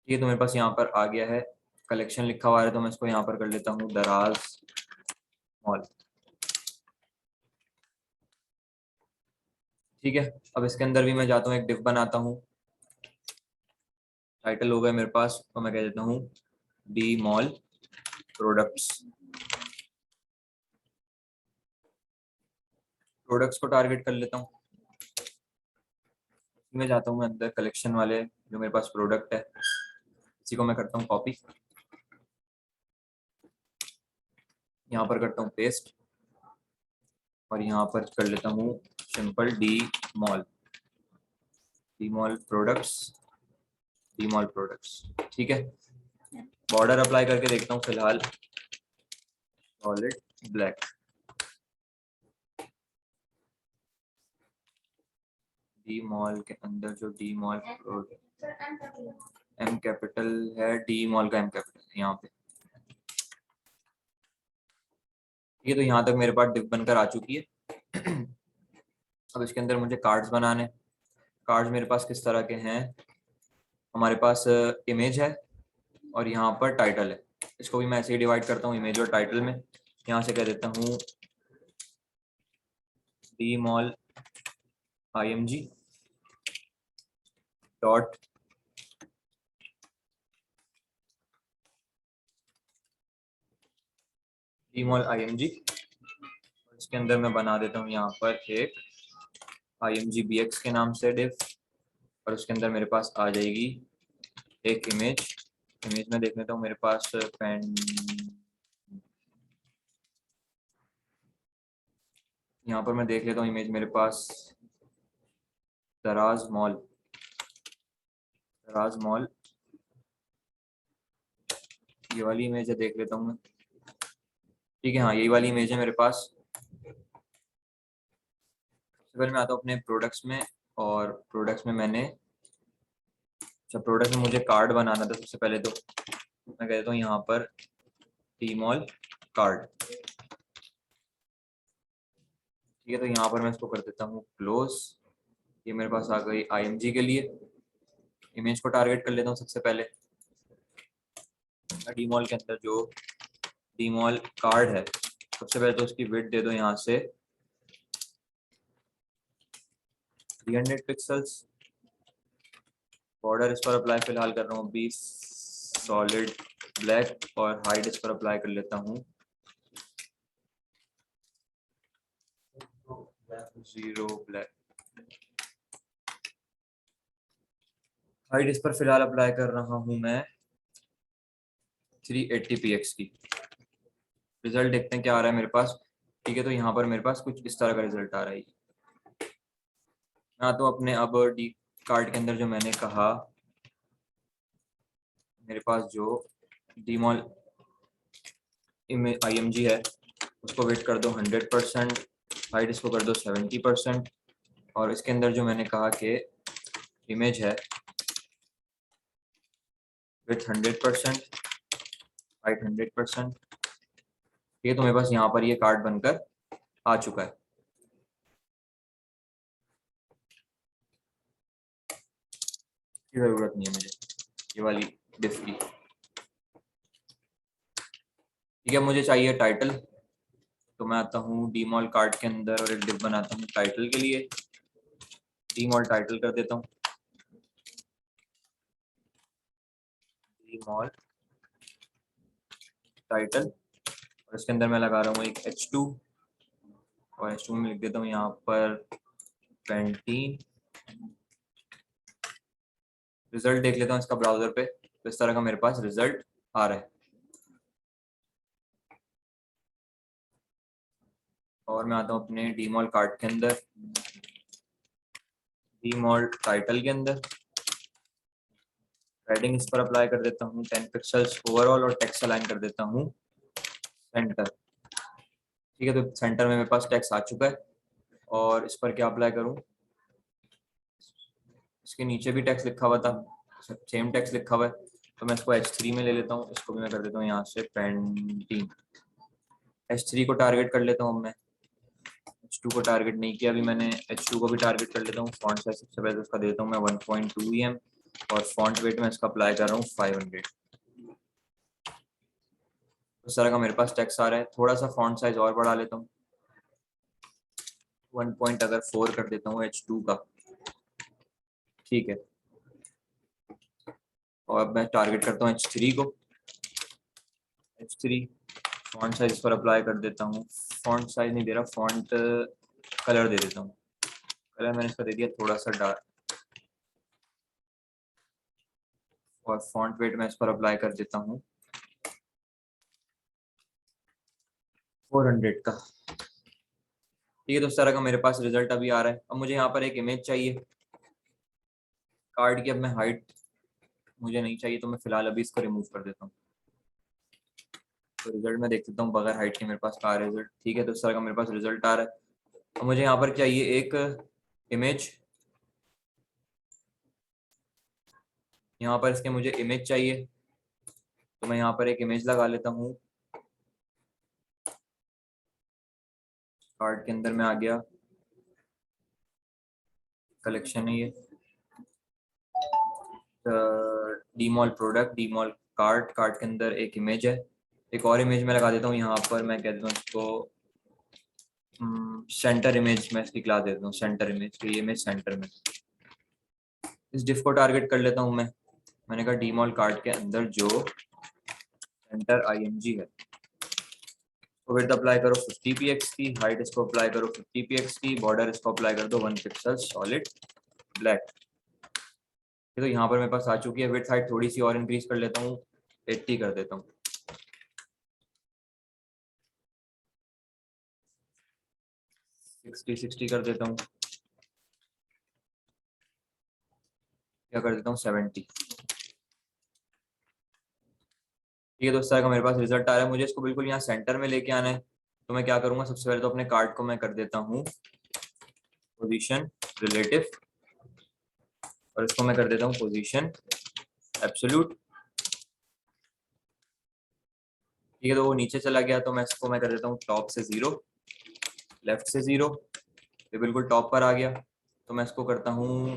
ये तो मेरे पास यहाँ पर आ गया है, कलेक्शन लिखा हुआ है, तो मैं इसको यहाँ पर कर लेता हूँ दराज मॉल। ठीक है, अब इसके अंदर भी मैं जाता हूँ, एक डिव बनाता हूँ। टाइटल हो गया मेरे पास, तो मैं कह देता हूँ डी मॉल प्रोडक्ट्स। प्रोडक्ट्स को टारगेट कर लेता हूँ, मैं जाता हूँ मैं अंदर कलेक्शन वाले जो मेरे पास प्रोडक्ट है, इसी को मैं करता हूँ कॉपी, यहाँ पर करता हूँ पेस्ट और यहाँ पर कर लेता हूँ simple D mall, D mall products, D mall products. ठीक है, बॉर्डर अप्लाई करके देखता हूँ फिलहाल, सॉलिड ब्लैक। डी मॉल के अंदर जो डी मॉल M कैपिटल है, डी मॉल का M कैपिटल यहाँ पे। ये तो यहाँ तक मेरे पास डिव बनकर आ चुकी है। अब इसके अंदर मुझे कार्ड्स बनाने। कार्ड्स मेरे पास किस तरह के हैं? हमारे पास इमेज है और यहाँ पर टाइटल है। इसको भी मैं ऐसे ही डिवाइड करता हूँ इमेज और टाइटल में। यहाँ से कह देता हूँ D mall IMG dot D mall IMG। इसके अंदर मैं बना देता हूँ यहाँ पर एक IMG BX के नाम से डिव और उसके अंदर मेरे पास आ जाएगी एक इमेज। इमेज में देख लेता हूँ मेरे पास पेन, यहाँ पर मैं देख लेता हूँ इमेज मेरे पास दराज मॉल, दराज मॉल ये वाली इमेज है, देख लेता हूँ मैं। ठीक है, हाँ यही वाली इमेज है मेरे पास। सबसे पहले मैं आता हूँ अपने प्रोडक्ट्स में और प्रोडक्ट्स में मैंने, अच्छा प्रोडक्ट में मुझे कार्ड बनाना था सबसे पहले, तो मैं कहता हूँ यहाँ पर डी मॉल कार्ड। ठीक है, तो यहाँ पर मैं इसको कर देता हूँ क्लोज। ये मेरे पास आ गई IMG के लिए। इमेज को टारगेट कर लेता हूँ सबसे पहले, डी मॉल के अंदर जो डी मॉल कार्ड है, सबसे पहले तो उसकी विड्थ दे दो यहाँ से 300 पिक्सल्स। बॉर्डर इस पर अप्लाई फिलहाल कर रहा हूँ 20 सॉलिड ब्लैक और हाइट इस पर अप्लाई कर लेता हूँ 0 ब्लैक। हाइट इस पर फिलहाल अप्लाई कर रहा हूँ मैं 380 px की। रिजल्ट देखते हैं क्या आ रहा है मेरे पास। ठीक है, तो यहाँ पर मेरे पास कुछ इस तरह का रिजल्ट आ रहा है। मैं आता हूँ अपने अब डी कार्ड के अंदर, जो मैंने कहा मेरे पास जो डीमॉल IMG है उसको वेट कर दो 100%, हाइट इसको कर दो 70%, और इसके अंदर जो मैंने कहा कि इमेज है विथ 100%, हाइट 100%, ठीक है। तो मेरे पास यहाँ पर ये कार्ड बनकर आ चुका है। की जरूरत नहीं है मुझे ये वाली डिफ की, ठीक है। मुझे चाहिए टाइटल, तो मैं आता हूँ डीमॉल कार्ड के अंदर और एक डिफ बनाता हूँ टाइटल के लिए। डीमॉल टाइटल कर देता हूँ, डीमॉल टाइटल, और इसके अंदर मैं लगा रहा हूँ एक H2, और H2 में लिख देता हूँ यहाँ पर पेंटीन। रिजल्ट देख लेता हूँ इसका ब्राउजर पे, तो इस तरह का मेरे पास रिजल्ट आ रहा है। और मैं आता हूँ अपने डीमॉल कार्ड के अंदर, डीमॉल टाइटल के अंदर पैडिंग इस पर अप्लाई कर देता हूँ 10 पिक्सल्स ओवरऑल, और टेक्स्ट अलाइन कर देता हूँ सेंटर, ठीक है। तो सेंटर में मेरे पास टेक्स्ट आ चुका है, और इस पर क्या अप्लाई करूँ, इसके नीचे भी टेक्स्ट लिखा हुआ था, सेम टेक्स्ट लिखा हुआ है, तो मैं इसको H3 में ले लेता हूँ। इसको भी मैं कर देता हूँ यहाँ से पेंटिंग। H3 को टारगेट कर लेता हूँ मैं, H2 को टारगेट नहीं किया अभी मैंने, H2 को भी टारगेट कर लेता हूँ। फॉन्ट साइज सबसे पहले उसका देता हूँ मैं 1.2 EM, और फॉन्ट वेट में इसका अप्लाई कर रहा हूँ 500। उस तरह का मेरे पास टेक्स्ट आ रहा है। थोड़ा सा फॉन्ट साइज और बढ़ा लेता हूँ, 1.4 कर देता हूँ H2 का, ठीक है। और अब मैं टारगेट करता हूँ H3 को, H3 फॉन्ट साइज पर अप्लाई कर देता हूँ। फॉन्ट साइज नहीं दे रहा, फॉन्ट कलर दे देता हूँ। कलर मैंने इसका दे दिया थोड़ा सा डार्क, और फॉन्ट वेट मैं इस पर अप्लाई कर देता हूँ 400 का, ठीक है। तो इस तरह का मेरे पास रिजल्ट अभी आ रहा है। अब मुझे यहाँ पर एक इमेज चाहिए कार्ड की। अब मैं हाइट मुझे नहीं चाहिए, तो मैं फिलहाल अभी इसको रिमूव कर देता हूँ। तो रिजल्ट मैं देख लेता हूँ बगैर हाइट के मेरे पास आ रिजल्ट, ठीक है। तो इस तरह का मेरे पास रिजल्ट आ रहा है। अब मुझे यहाँ पर चाहिए एक इमेज, यहाँ पर इसके मुझे इमेज चाहिए, तो मैं यहाँ पर एक इमेज लगा लेता हूँ। कार्ड के अंदर में आ गया, कलेक्शन है ये, डीमॉल प्रोडक्ट, डीमॉल कार्ड, कार्ड के अंदर एक इमेज है। एक और इमेज मैं लगा देता हूँ यहाँ पर, मैं कह देता हूँ इसको सेंटर इमेज, मैं इसकी क्लास देता हूँ सेंटर इमेज, तो ये इमेज सेंटर में। इस डिफ को टारगेट कर लेता हूँ मैं। मैंने कहा डीमॉल कार्ड के अंदर जो सेंटर IMG है, तो विड्थ अप्लाई करो 50 px की, हाइट इसको अप्लाई करो 50 px की, बॉर्डर इसको अप्लाई कर दो 1 पिक्सल सॉलिड ब्लैक। तो यहाँ पर मेरे पास आ चुकी है। विड्थ हाइट थोड़ी सी और इंक्रीज कर लेता हूँ, 80 कर देता हूँ, 60 कर देता हूँ, क्या कर देता हूँ 70, ठीक है। तो इस तरह का मेरे पास रिजल्ट आ रहा है। मुझे इसको बिल्कुल यहाँ सेंटर में लेके आना है, तो मैं क्या करूंगा, सबसे पहले तो अपने कार्ड को मैं कर देता हूँ पोजीशन रिलेटिव, और इसको मैं कर देता हूँ पोजीशन एब्सोल्यूट, ठीक है। तो वो नीचे चला गया, तो मैं इसको मैं कर देता हूँ टॉप से 0, लेफ्ट से 0, ये बिल्कुल टॉप पर आ गया। तो मैं इसको करता हूँ,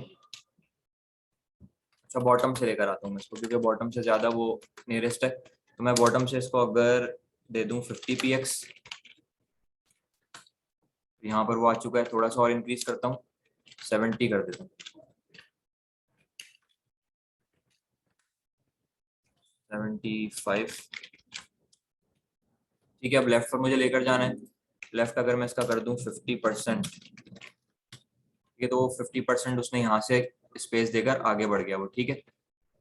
अच्छा बॉटम से लेकर आता हूँ मैं इसको, क्योंकि बॉटम से ज़्यादा वो नियरेस्ट है। तो मैं बॉटम से इसको अगर दे दूँ 50 px, यहाँ पर वो आ चुका है। थोड़ा सा और इंक्रीज करता हूँ, 70 कर देता हूँ, 75, ठीक है। अब लेफ्ट पर मुझे लेकर जाना है। लेफ्ट अगर मैं इसका कर दूं 50%, ठीक है, तो वो 50% उसने यहाँ से स्पेस देकर आगे बढ़ गया वो, ठीक है।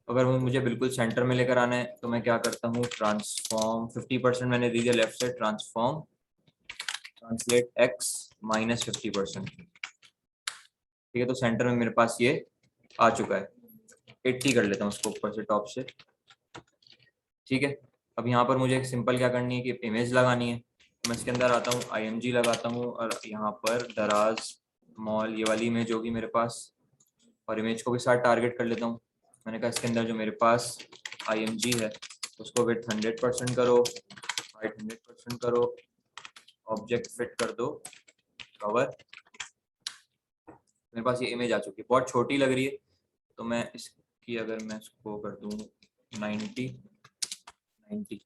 अगर वो मुझे बिल्कुल सेंटर में लेकर आना है, तो मैं क्या करता हूँ, ट्रांसफॉर्म 50% मैंने दे दिया लेफ्ट से, ट्रांसफॉर्म ट्रांसलेट x -50%, ठीक ठीक है, तो सेंटर में मेरे पास ये आ चुका है। 80 कर लेता हूँ उसको ऊपर से, टॉप से। ठीक है, अब यहाँ पर मुझे एक सिंपल क्या करनी है कि इमेज लगानी है। मैं इसके अंदर आता हूँ, IMG लगाता हूँ, और यहाँ पर दराज मॉल, ये वाली इमेज होगी मेरे पास, और इमेज को भी साथ टारगेट कर लेता हूँ। मैंने कहा इसके अंदर जो मेरे पास IMG है उसको विड्थ 100% करो, हाइट 100% करो, ऑब्जेक्ट फिट कर दो, कवर। मेरे पास ये इमेज आ चुकी है, बहुत छोटी लग रही है, तो मैं इसकी अगर मैं इसको कर दूँ 90 90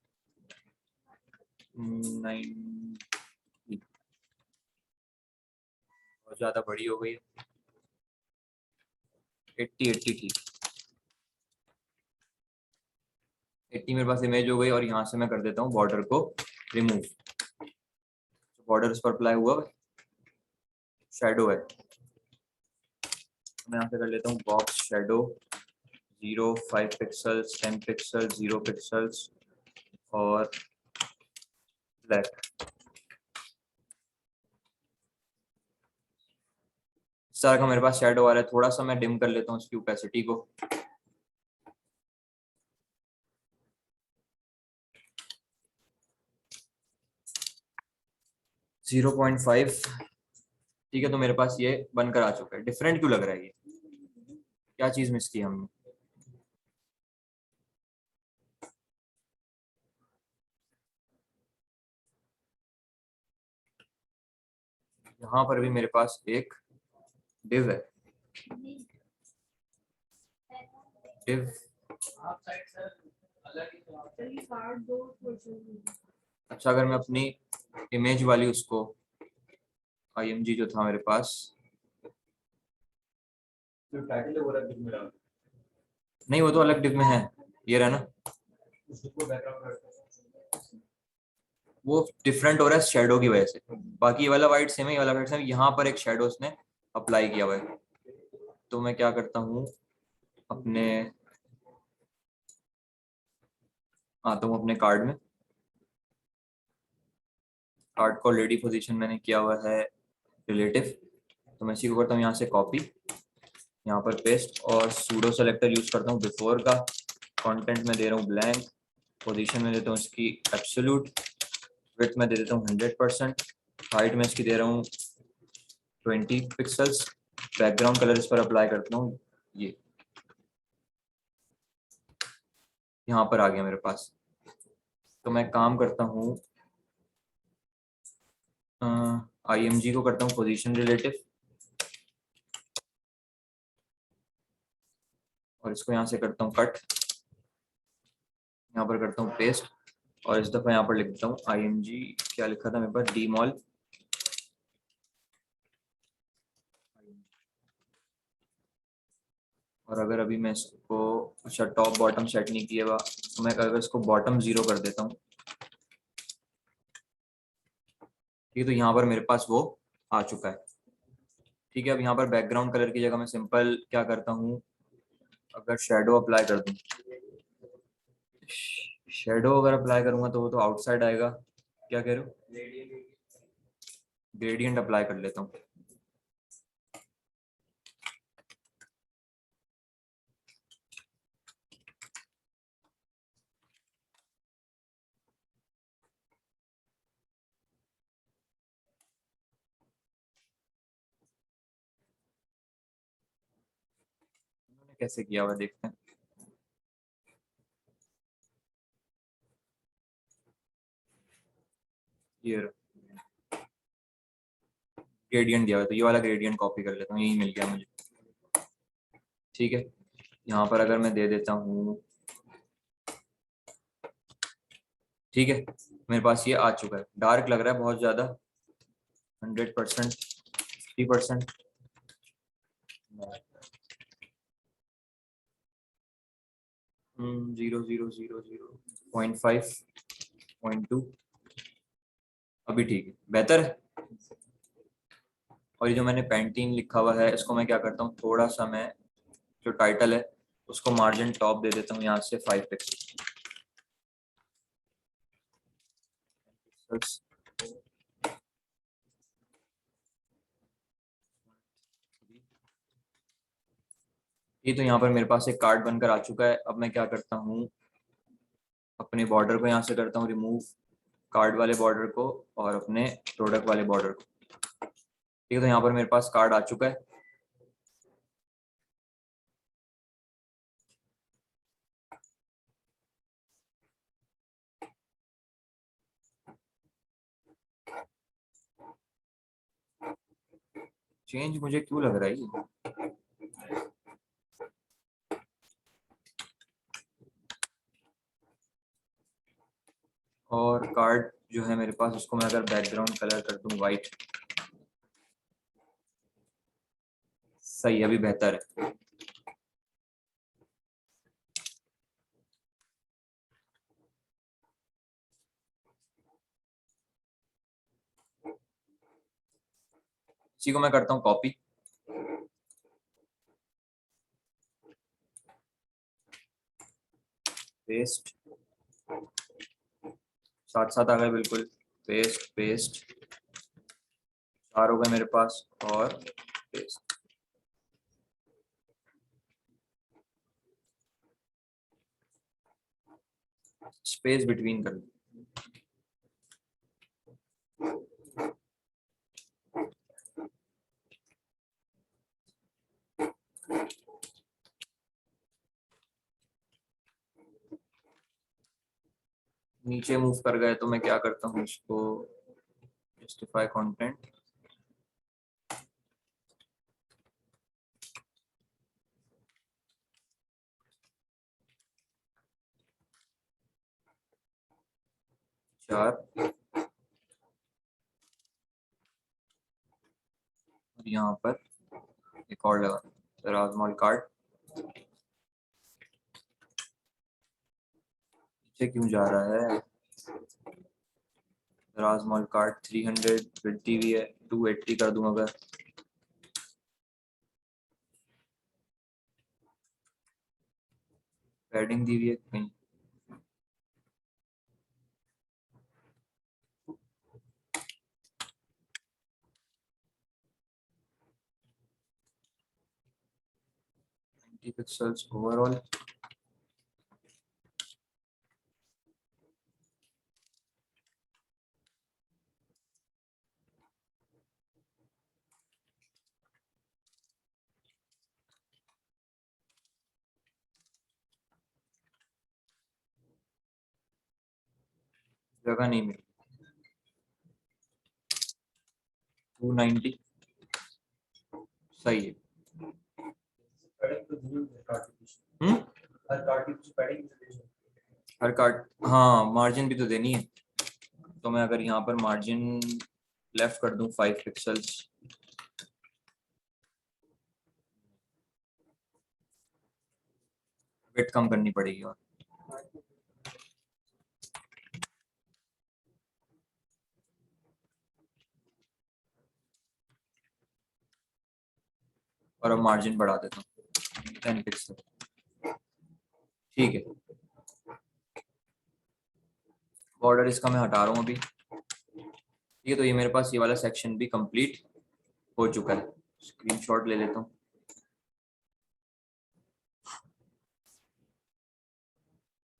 बहुत ज़्यादा बड़ी हो गई है, 80 ठीक, 80 मेरे पास इमेज हो गई। और यहाँ से मैं कर देता हूँ बॉर्डर को रिमूव। बॉर्डर उस पर अप्लाई हुआ, शेडो है, मैं यहाँ से कर लेता हूँ box shadow 0, 5 pixels, 10 pixels, 0 pixels और ब्लैक। इस तरह का मेरे पास शेडो आ रहा है। थोड़ा सा मैं डिम कर लेता हूँ उसकी ओपेसिटी को। जीरो 0.5। ठीक है, तो मेरे पास ये बनकर आ चुका है। डिफरेंट क्यों लग रहा है ये, क्या चीज मिस की हमने? यहाँ पर भी मेरे पास एक div है, div। अच्छा, अगर मैं अपनी इमेज वाली उसको IMG जो था मेरे पास, जो टाइटल है वो अलग div में डाल, नहीं वो तो अलग div में है, ये रहा ना, वो डिफरेंट हो रहा है शेडो की वजह से। बाकी ये वाला वाइट सेम है, ये वाला वाइट सेम है, यहाँ पर एक शेडो उसने अप्लाई किया हुआ है। तो मैं क्या करता हूँ, अपने आता हूँ अपने कार्ड में, कार्ड को ऑलरेडी पोजीशन मैंने किया हुआ है रिलेटिव, तो मैं इसी को करता हूँ यहाँ से कॉपी, यहाँ पर पेस्ट, और सूडो सेलेक्टर यूज करता हूँ बिफोर का। कंटेंट में दे रहा हूँ ब्लैंक, पोजीशन में देता हूँ इसकी एब्सोल्यूट, विड्थ में दे देता हूँ 100%, हाइट में इसकी दे रहा हूँ 20 पिक्सल्स, बैकग्राउंड कलर इस पर अप्लाई करता हूँ, ये यहाँ पर आ गया मेरे पास। तो मैं काम करता हूँ, IMG को करता हूँ पोजीशन रिलेटिव, और इसको यहाँ से करता हूँ कट, यहाँ पर करता हूँ पेस्ट, और इस दफा यहाँ पर लिखता हूँ IMG, क्या लिखा था मेरे पास, डी मॉल। और अगर अभी मैं इसको, अच्छा टॉप बॉटम सेट नहीं किया हुआ, तो मैं अगर इसको बॉटम 0 कर देता हूँ, ठीक है, तो यहाँ पर मेरे पास वो आ चुका है। ठीक है, अब यहाँ पर बैकग्राउंड कलर की जगह मैं सिंपल क्या करता हूँ, अगर शेडो अप्लाई कर दूँ, शेडो अगर अप्लाई करूंगा तो वो तो आउटसाइड आएगा, क्या कह रहे हो, ग्रेडियंट अप्लाई कर लेता हूँ। उन्होंने कैसे किया हुआ देखते हैं, ये ग्रेडियंट दिया हुआ है, तो ये वाला ग्रेडियंट कॉपी कर लेता हूँ, यही मिल गया मुझे। ठीक है, यहाँ पर अगर मैं दे देता हूँ, ठीक है, मेरे पास ये आ चुका है। डार्क लग रहा है बहुत ज्यादा, 100%, 50%, 0.5, 0.2, अभी ठीक है, बेहतर है। और ये जो मैंने पैंटीन लिखा हुआ है, इसको मैं क्या करता हूँ, थोड़ा सा मैं जो टाइटल है उसको मार्जिन टॉप दे देता हूँ यहाँ से 5 पिक्सल, ये तो यहाँ पर मेरे पास एक कार्ड बनकर आ चुका है। अब मैं क्या करता हूँ, अपने बॉर्डर को यहाँ से करता हूँ रिमूव, कार्ड वाले बॉर्डर को और अपने प्रोडक्ट वाले बॉर्डर को। ठीक है, तो यहाँ पर मेरे पास कार्ड आ चुका है। चेंज मुझे क्यों लग रहा है ये? और कार्ड जो है मेरे पास, उसको मैं अगर बैकग्राउंड कलर कर दूं वाइट, सही, अभी बेहतर है। इसी को मैं करता हूँ कॉपी, पेस्ट, साथ साथ आ गए बिल्कुल, पेस्ट पेस्ट, चार हो गए मेरे पास, और पेस्ट, स्पेस बिटवीन कर दूं। नीचे मूव कर गए तो मैं क्या करता हूँ, इसको जस्टिफाई कंटेंट, चार, और यहाँ पर एक और लगा राजमहल कार्ड। नीचे क्यों जा रहा है? राजमहल कार्ड 300 विद टीवी है, 280 कर दूं अगर, पैडिंग दी हुई है कहीं, पिक्सल्स ओवरऑल। जगह नहीं मिली, 290, सही है। हम्म, हर कार्ड, हाँ मार्जिन भी तो देनी है। तो मैं अगर यहाँ पर मार्जिन लेफ्ट कर दूं 5 पिक्सल्स, वेट कम करनी पड़ेगी, और अब मार्जिन बढ़ा देता हूँ 10 पिक्सल। ठीक है, बॉर्डर इसका मैं हटा रहा हूँ अभी। ठीक है, तो ये मेरे पास ये वाला सेक्शन भी कंप्लीट हो चुका है। स्क्रीनशॉट ले लेता हूँ।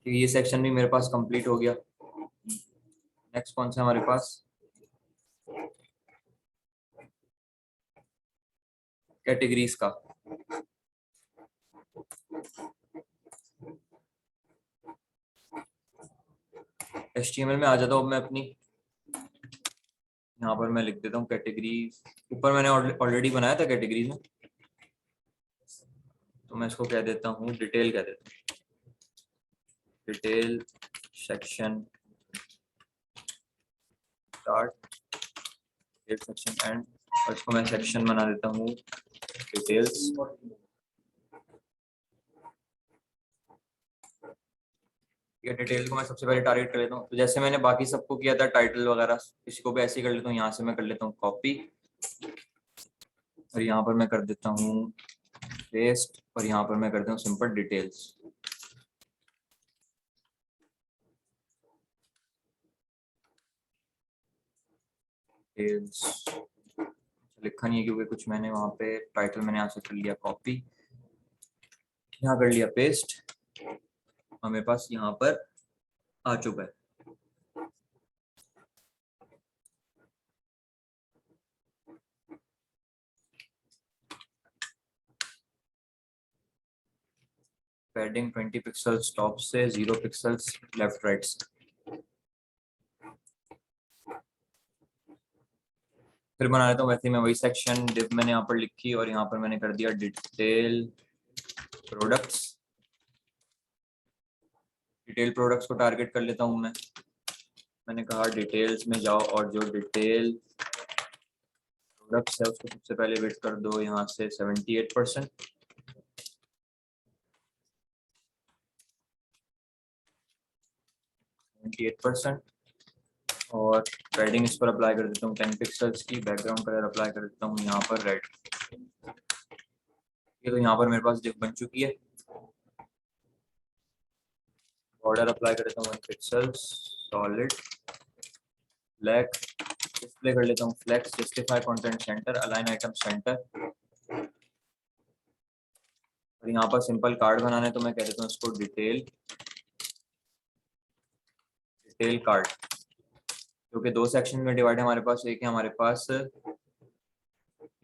ठीक है, ये सेक्शन भी मेरे पास कंप्लीट हो गया। नेक्स्ट कौन सा हमारे पास, कैटेगरीज का। HTML में आ जाता हूँ मैं अपनी, यहाँ पर मैं लिख देता हूँ कैटेगरीज। ऊपर मैंने ऑलरेडी बनाया था कैटेगरीज में, तो मैं इसको कह देता हूँ डिटेल, कह देता हूँ detail section start, detail section and, और इसको मैं सेक्शन बना देता हूँ डिटेल्स। ये डिटेल को मैं सबसे पहले टारगेट कर लेता हूँ, तो जैसे मैंने बाकी सबको किया था टाइटल वगैरह, इसी को भी ऐसे ही कर लेता हूँ। यहाँ से मैं कर लेता हूँ कॉपी, और यहाँ पर मैं कर देता हूँ पेस्ट, और यहाँ पर मैं करता हूँ सिंपल डिटेल्स। डिटेल्स लिखा नहीं है क्योंकि कुछ मैंने वहाँ पे टाइटल मैंने यहाँ से कर लिया कॉपी, यहाँ कर लिया पेस्ट, हमें पास यहाँ पर आ चुका है। पैडिंग 20 पिक्सल्स टॉप से, 0 पिक्सल्स लेफ्ट राइट से। फिर बना लेता हूँ वैसे मैं वही सेक्शन, डिव मैंने यहाँ पर लिखी और यहाँ पर मैंने कर दिया डिटेल प्रोडक्ट्स। डिटेल प्रोडक्ट्स को टारगेट कर लेता हूँ मैंने कहा डिटेल्स में जाओ और जो डिटेल प्रोडक्ट्स है उसको सबसे पहले वेट कर दो यहाँ से 78%। 78% और पैडिंग इस पर अप्लाई कर देता हूँ 10 पिक्सल्स की। बैकग्राउंड कलर अप्लाई कर देता हूँ यहाँ पर रेड। ये तो यहाँ पर मेरे पास डिव बन चुकी है। बॉर्डर अप्लाई कर देता हूँ 1 पिक्सल्स, सॉलिड ब्लैक। डिस्प्ले कर लेता हूँ flex, justify content center, align item center. और यहाँ पर सिंपल कार्ड बनाना है तो मैं कह देता हूँ इसको डिटेल कार्ड, जो कि दो सेक्शन में डिवाइड है हमारे पास। एक है हमारे पास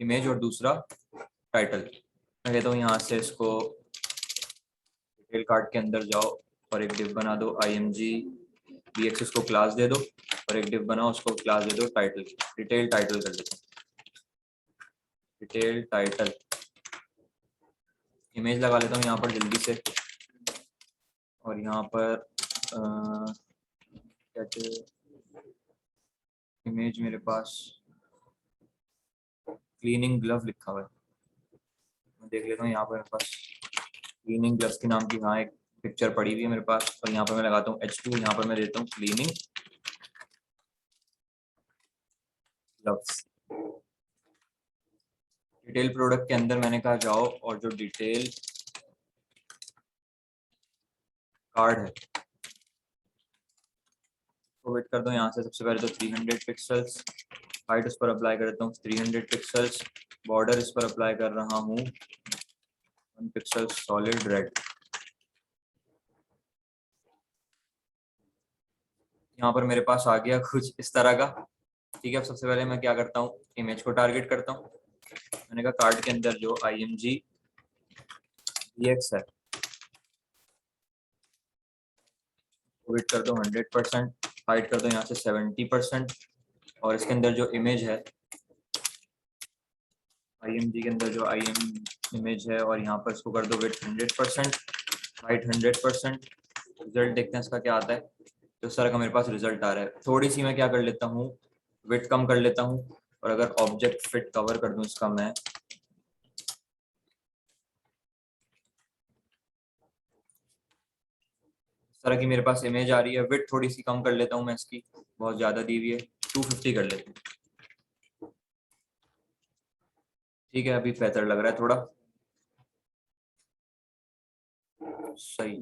इमेज और दूसरा टाइटल। मैं कहता हूँ यहाँ से इसको डिटेल कार्ड के अंदर जाओ और एक डिव बना दो img bx, को क्लास दे दो और एक डिव बनाओ उसको क्लास दे दो टाइटल, डिटेल टाइटल कर देता हूँ। डिटेल टाइटल इमेज लगा लेता हूँ यहाँ पर जल्दी से। और यहाँ पर कहते इमेज मेरे पास क्लीनिंग ग्लव लिखा हुआ है, मैं देख लेता हूँ यहाँ पर मेरे पास क्लीनिंग ग्लव्स के नाम की हाँ एक पिक्चर पड़ी हुई है मेरे पास। और यहाँ पर मैं लगाता हूँ H2, यहाँ पर मैं देता हूँ क्लीनिंग ग्लव्स। डिटेल प्रोडक्ट के अंदर मैंने कहा जाओ और जो डिटेल कार्ड है तो वेट कर दो यहाँ से। सबसे पहले तो 300 पिक्सल्स हाइट उस पर अप्लाई कर देता हूँ 300 पिक्सल्स। बॉर्डर इस पर अप्लाई कर रहा हूँ 1 पिक्सल सॉलिड रेड। यहाँ पर मेरे पास आ गया कुछ इस तरह का। ठीक है, अब सबसे पहले मैं क्या करता हूँ इमेज को टारगेट करता हूँ। मैंने कहा कार्ड के अंदर जो img bx है वेट कर दो 100%, हाइट कर दो यहाँ से 70%। और इसके अंदर जो इमेज है img के अंदर जो इमेज है और यहाँ पर इसको कर दो वेट 100%, हाइट 100%। रिजल्ट देखते हैं इसका क्या आता है। तो इस तरह का मेरे पास रिजल्ट आ रहा है। थोड़ी सी मैं क्या कर लेता हूँ वेट कम कर लेता हूँ और अगर ऑब्जेक्ट फिट कवर कर दूं इसका मैं, इस तरह की मेरे पास इमेज आ रही है। विड्थ थोड़ी सी कम कर लेता हूँ मैं इसकी, बहुत ज्यादा दी हुई है 250 कर लेता हूँ। ठीक है, अभी बेहतर लग रहा है थोड़ा सही।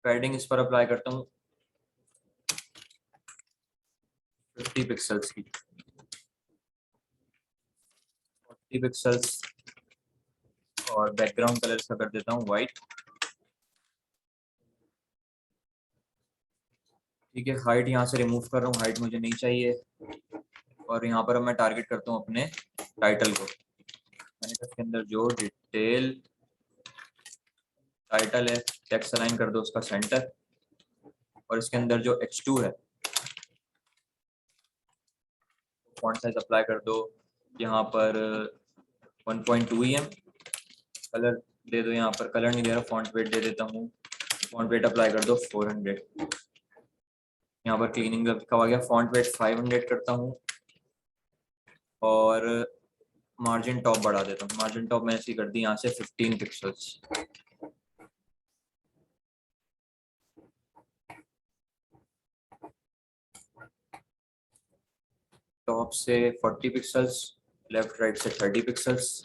पैडिंग इस पर अप्लाई करता हूँ 50 पिक्सल्स की, 40 पिक्सल्स। और बैकग्राउंड कलर इसका कर देता हूँ व्हाइट। ठीक है, हाइट यहाँ से रिमूव कर रहा हूँ, हाइट मुझे नहीं चाहिए। और यहाँ पर मैं टारगेट करता हूँ अपने टाइटल को। मैंने कहा इसके अंदर जो डिटेल टाइटल है टेक्स्ट अलाइन कर दो उसका सेंटर। और इसके अंदर जो H2 है फॉन्ट साइज अप्लाई कर दो यहाँ पर 1.2 EM। कलर दे दो, यहाँ पर कलर नहीं दे रहा, फॉन्ट वेट दे देता हूँ। फॉन्ट वेट अप्लाई कर दो 400। यहाँ पर क्लीनिंग लिखा हुआ गया, फॉन्ट वेट 500 करता हूँ। और मार्जिन टॉप बढ़ा देता हूँ। मार्जिन टॉप मैंने ऐसी कर दी यहाँ से 15 पिक्सल्स। टॉप से 40 पिक्सल्स, लेफ्ट राइट से 30 पिक्सल्स।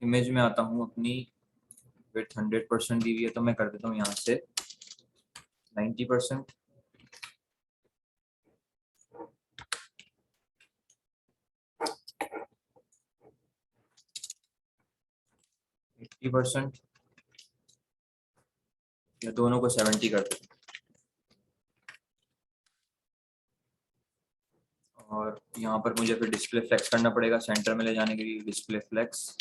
इमेज में आता हूँ, अपनी विड्थ 100% दी हुई है तो मैं कर देता हूँ यहाँ से 90%। %, या दोनों को 70 कर देता हूँ। और यहाँ पर मुझे फिर डिस्प्ले फ्लेक्स करना पड़ेगा सेंटर में ले जाने के लिए। Display flex,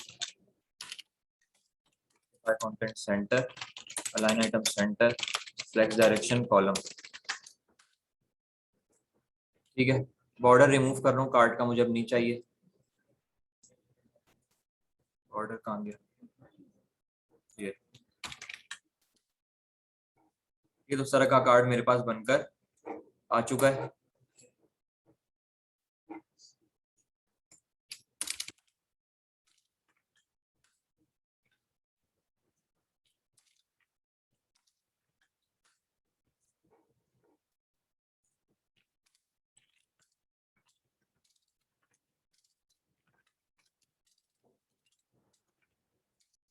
content center, align item center, flex direction column. ठीक है, बॉर्डर रिमूव कर रहा हूँ कार्ड का, मुझे अब नहीं चाहिए। बॉर्डर कहाँ गया? ये तो तरह का कार्ड मेरे पास बनकर आ चुका है।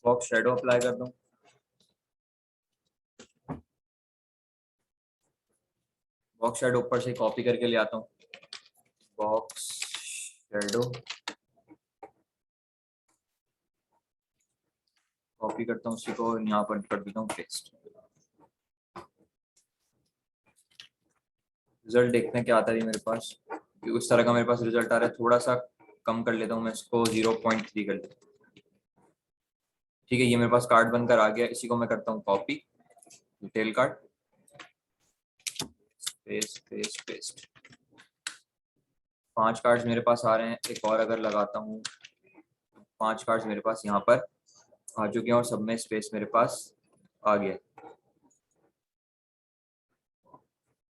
बॉक्स शेडो अप्लाई कर दूं। बॉक्स शेडो ऊपर से कॉपी करके ले आता हूँ। बॉक्स शेडो कॉपी करता हूँ, उसी को यहाँ पर कर देता हूँ पेस्ट। रिजल्ट देखते हैं क्या आता है मेरे पास। उस तरह का मेरे पास रिजल्ट आ रहा है। थोड़ा सा कम कर लेता हूँ मैं इसको, 0.3 कर लेता हूँ। ठीक है, ये मेरे पास कार्ड बनकर आ गया। इसी को मैं करता हूँ copy, detail card, paste paste paste. 5 cards मेरे पास आ रहे हैं। एक और अगर लगाता हूँ, 5 कार्ड्स मेरे पास यहाँ पर आ चुके हैं और सब में स्पेस मेरे पास आ गया।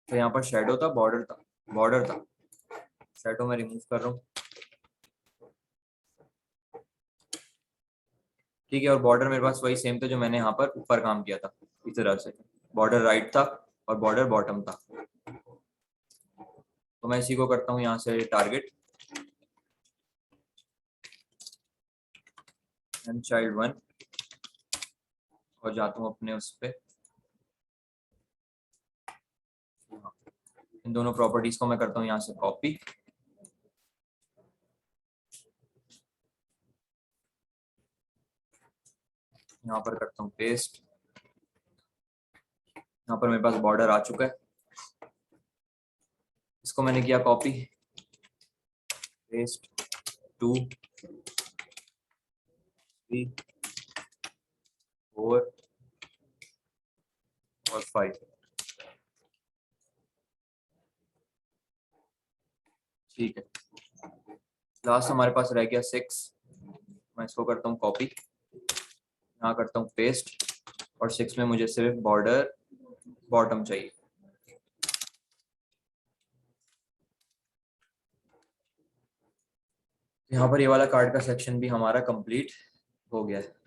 तो यहाँ पर शेडो था, बॉर्डर था। शेडो में रिमूव कर रहा हूँ। ठीक है, और बॉर्डर मेरे पास वही सेम था जो मैंने यहाँ पर ऊपर काम किया था। इस तरह से बॉर्डर राइट था और बॉर्डर बॉटम था। तो मैं इसी को करता हूँ यहाँ से टारगेट, चाइल्ड 1, और जाता हूँ अपने उस पे। इन दोनों प्रॉपर्टीज को मैं करता हूँ यहाँ से कॉपी, यहाँ पर करता हूँ पेस्ट। यहाँ पर मेरे पास बॉर्डर आ चुका है, इसको मैंने किया कॉपी, पेस्ट, 2, 3, 4 और 5। ठीक है, लास्ट हमारे पास रह गया 6। मैं इसको करता हूँ कॉपी, यहाँ करता हूँ पेस्ट, और 6 में मुझे सिर्फ बॉर्डर बॉटम चाहिए। यहाँ पर ये वाला कार्ड का सेक्शन भी हमारा कंप्लीट हो गया है।